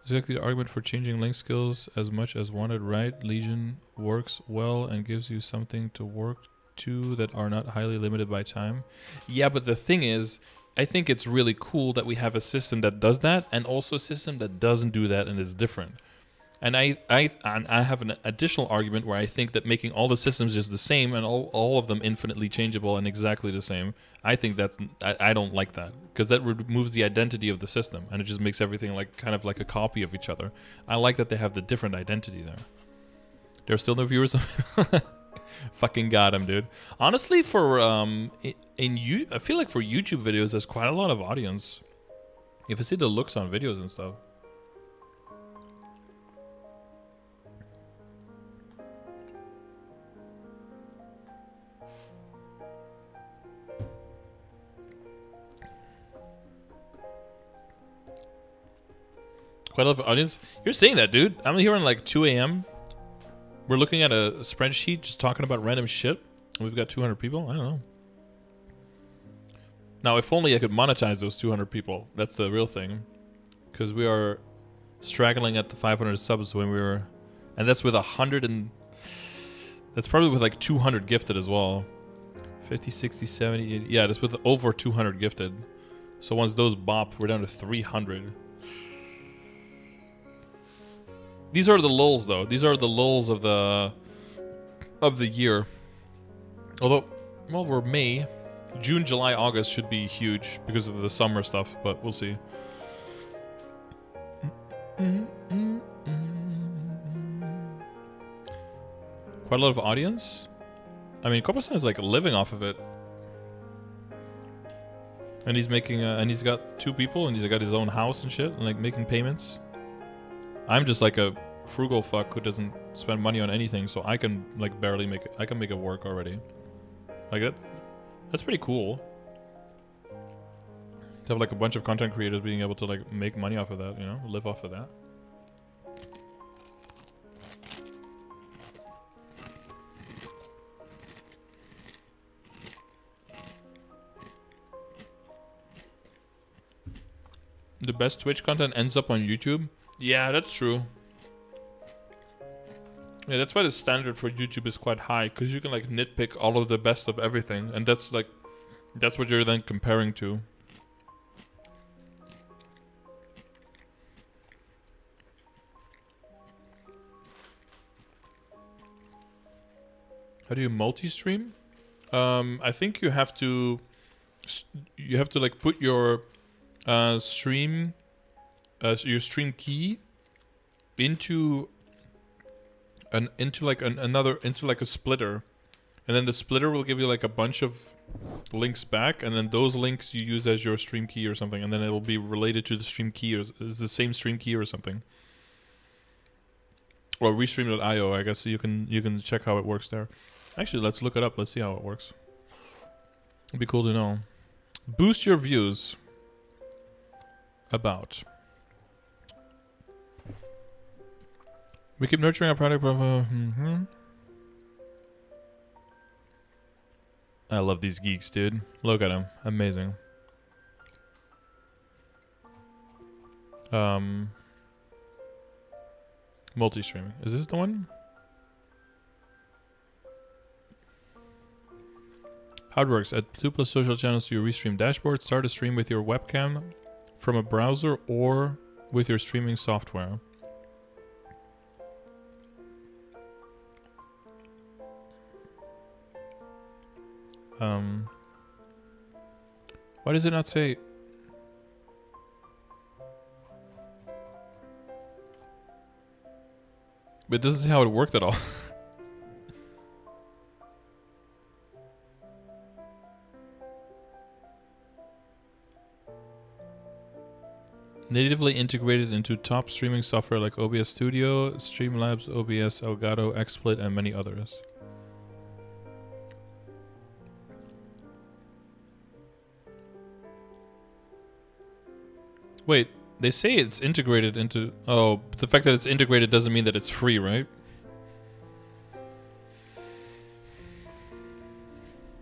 [SPEAKER 1] Exactly the argument for changing link skills as much as wanted, right? Legion works well and gives you something to work to that are not highly limited by time. Yeah, but the thing is, I think it's really cool that we have a system that does that, and also a system that doesn't do that and is different. And I have an additional argument where I think that making all the systems just the same and all of them infinitely changeable and exactly the same, I think that's... I don't like that. Because that removes the identity of the system and it just makes everything like kind of like a copy of each other. I like that they have the different identity there. There are still no viewers. Fucking got him, dude. Honestly, for... I feel like for YouTube videos, there's quite a lot of audience. If I see the looks on videos and stuff. Quite a lot of audience. You're saying that, dude. I'm here at like 2 a.m. We're looking at a spreadsheet just talking about random shit. We've got 200 people. I don't know. Now, if only I could monetize those 200 people. That's the real thing. Because we are straggling at the 500 subs when we were... And that's with 100 and... That's probably with like 200 gifted as well. 50, 60, 70, 80... Yeah, that's with over 200 gifted. So once those bop, we're down to 300. These are the lulls, though. These are the lulls of the year. Although, well, we're May. June, July, August should be huge because of the summer stuff, but we'll see. Quite a lot of audience. I mean, Kopasan is like living off of it. And he's making, and he's got 2 people, and he's got his own house and shit, and like making payments. I'm just like a frugal fuck who doesn't spend money on anything, so I can like barely make it. I can make it work already. Like that. That's pretty cool. To have like a bunch of content creators being able to like make money off of that, you know, live off of that. The best Twitch content ends up on YouTube? Yeah, that's true. Yeah, that's why the standard for YouTube is quite high, because you can like nitpick all of the best of everything, and that's like That's what you're then comparing to. How do you multi-stream? I think you have to like put your stream key into a splitter, and then the splitter will give you like a bunch of links back, and then those links you use as your stream key or something, and then it'll be related to the stream key, or is the same stream key or something. Or restream.io, I guess you can check how it works there. Actually, let's look it up. Let's see how it works. It'd be cool to know. Boost your views. About. We keep nurturing our product. I love these geeks, dude. Look at them. Amazing. Multi-streaming. Is this the one? How it works. Add 2+ social channels to your restream dashboard. Start a stream with your webcam from a browser or with your streaming software. Why does it not say... But it doesn't say how it worked at all. Natively integrated into top streaming software like OBS Studio, Streamlabs, OBS, Elgato, XSplit, and many others. Wait, they say it's integrated into... Oh, but the fact that it's integrated doesn't mean that it's free, right?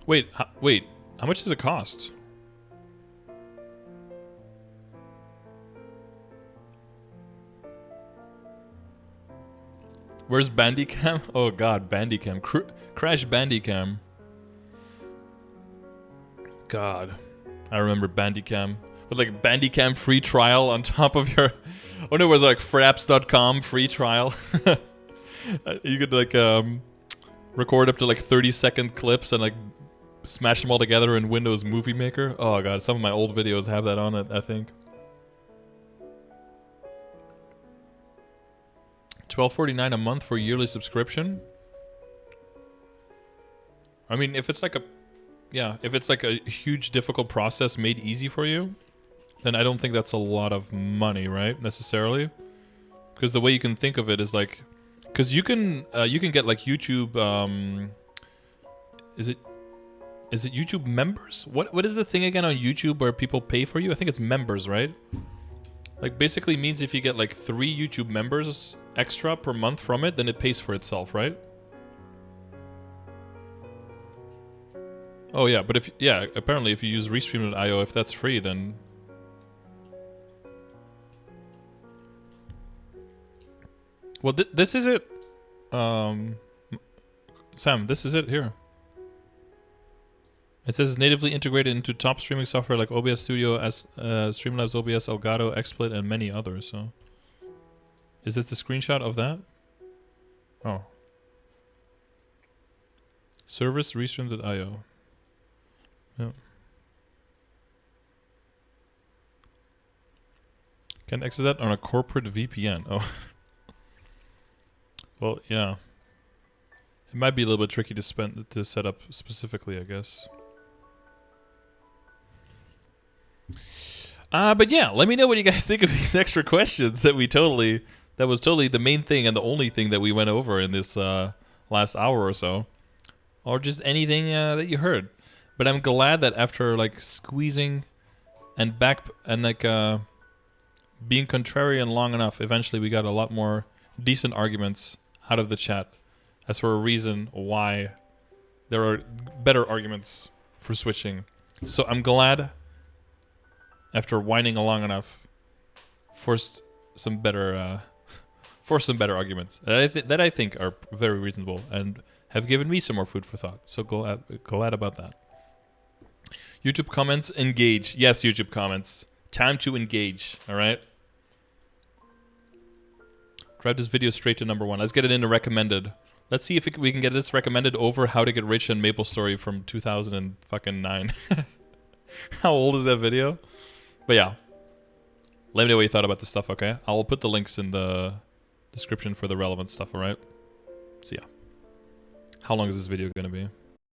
[SPEAKER 1] Wait, how much does it cost? Where's Bandicam? Oh god, Bandicam. Crash Bandicam. God. I remember Bandicam. With like Bandicam free trial on top of your... Oh no, it was like fraps.com free trial. You could like record up to like 30-second clips and like smash them all together in Windows Movie Maker. Oh god, some of my old videos have that on it, I think. $12.49 a month for a yearly subscription. I mean, if it's like a... Yeah, if it's like a huge difficult process made easy for you, then I don't think that's a lot of money, right? Necessarily. Because the way you can think of it is like... Because you can get like YouTube... Is it YouTube members? What is the thing again on YouTube where people pay for you? I think it's members, right? Like basically means if you get like 3 YouTube members extra per month from it, then it pays for itself, right? Oh yeah, but if... Yeah, apparently if you use Restream.io, if that's free, then... Well, this is it. Sam, this is it here. It says natively integrated into top streaming software like OBS Studio, Streamlabs, OBS, Elgato, XSplit, and many others. So, is this the screenshot of that? Oh. Service restream.io. Yeah. Can access that on a corporate VPN. Oh. Well, yeah. It might be a little bit tricky to set up specifically, I guess. But yeah, let me know what you guys think of these extra questions that was totally the main thing and the only thing that we went over in this last hour or so. Or just anything that you heard. But I'm glad that after like squeezing and like being contrarian long enough, eventually we got a lot more decent arguments out of the chat as for a reason why there are better arguments for switching. So I'm glad after whining long enough for some better arguments that I think are very reasonable and have given me some more food for thought. So glad about that. YouTube comments, engage. Yes, YouTube comments. Time to engage, all right? Drive this video straight to #1. Let's get it into recommended. Let's see if we can get this recommended over How to Get Rich and MapleStory from 2009. How old is that video? But yeah. Let me know what you thought about this stuff, okay? I'll put the links in the description for the relevant stuff, alright? So yeah. How long is this video going to be?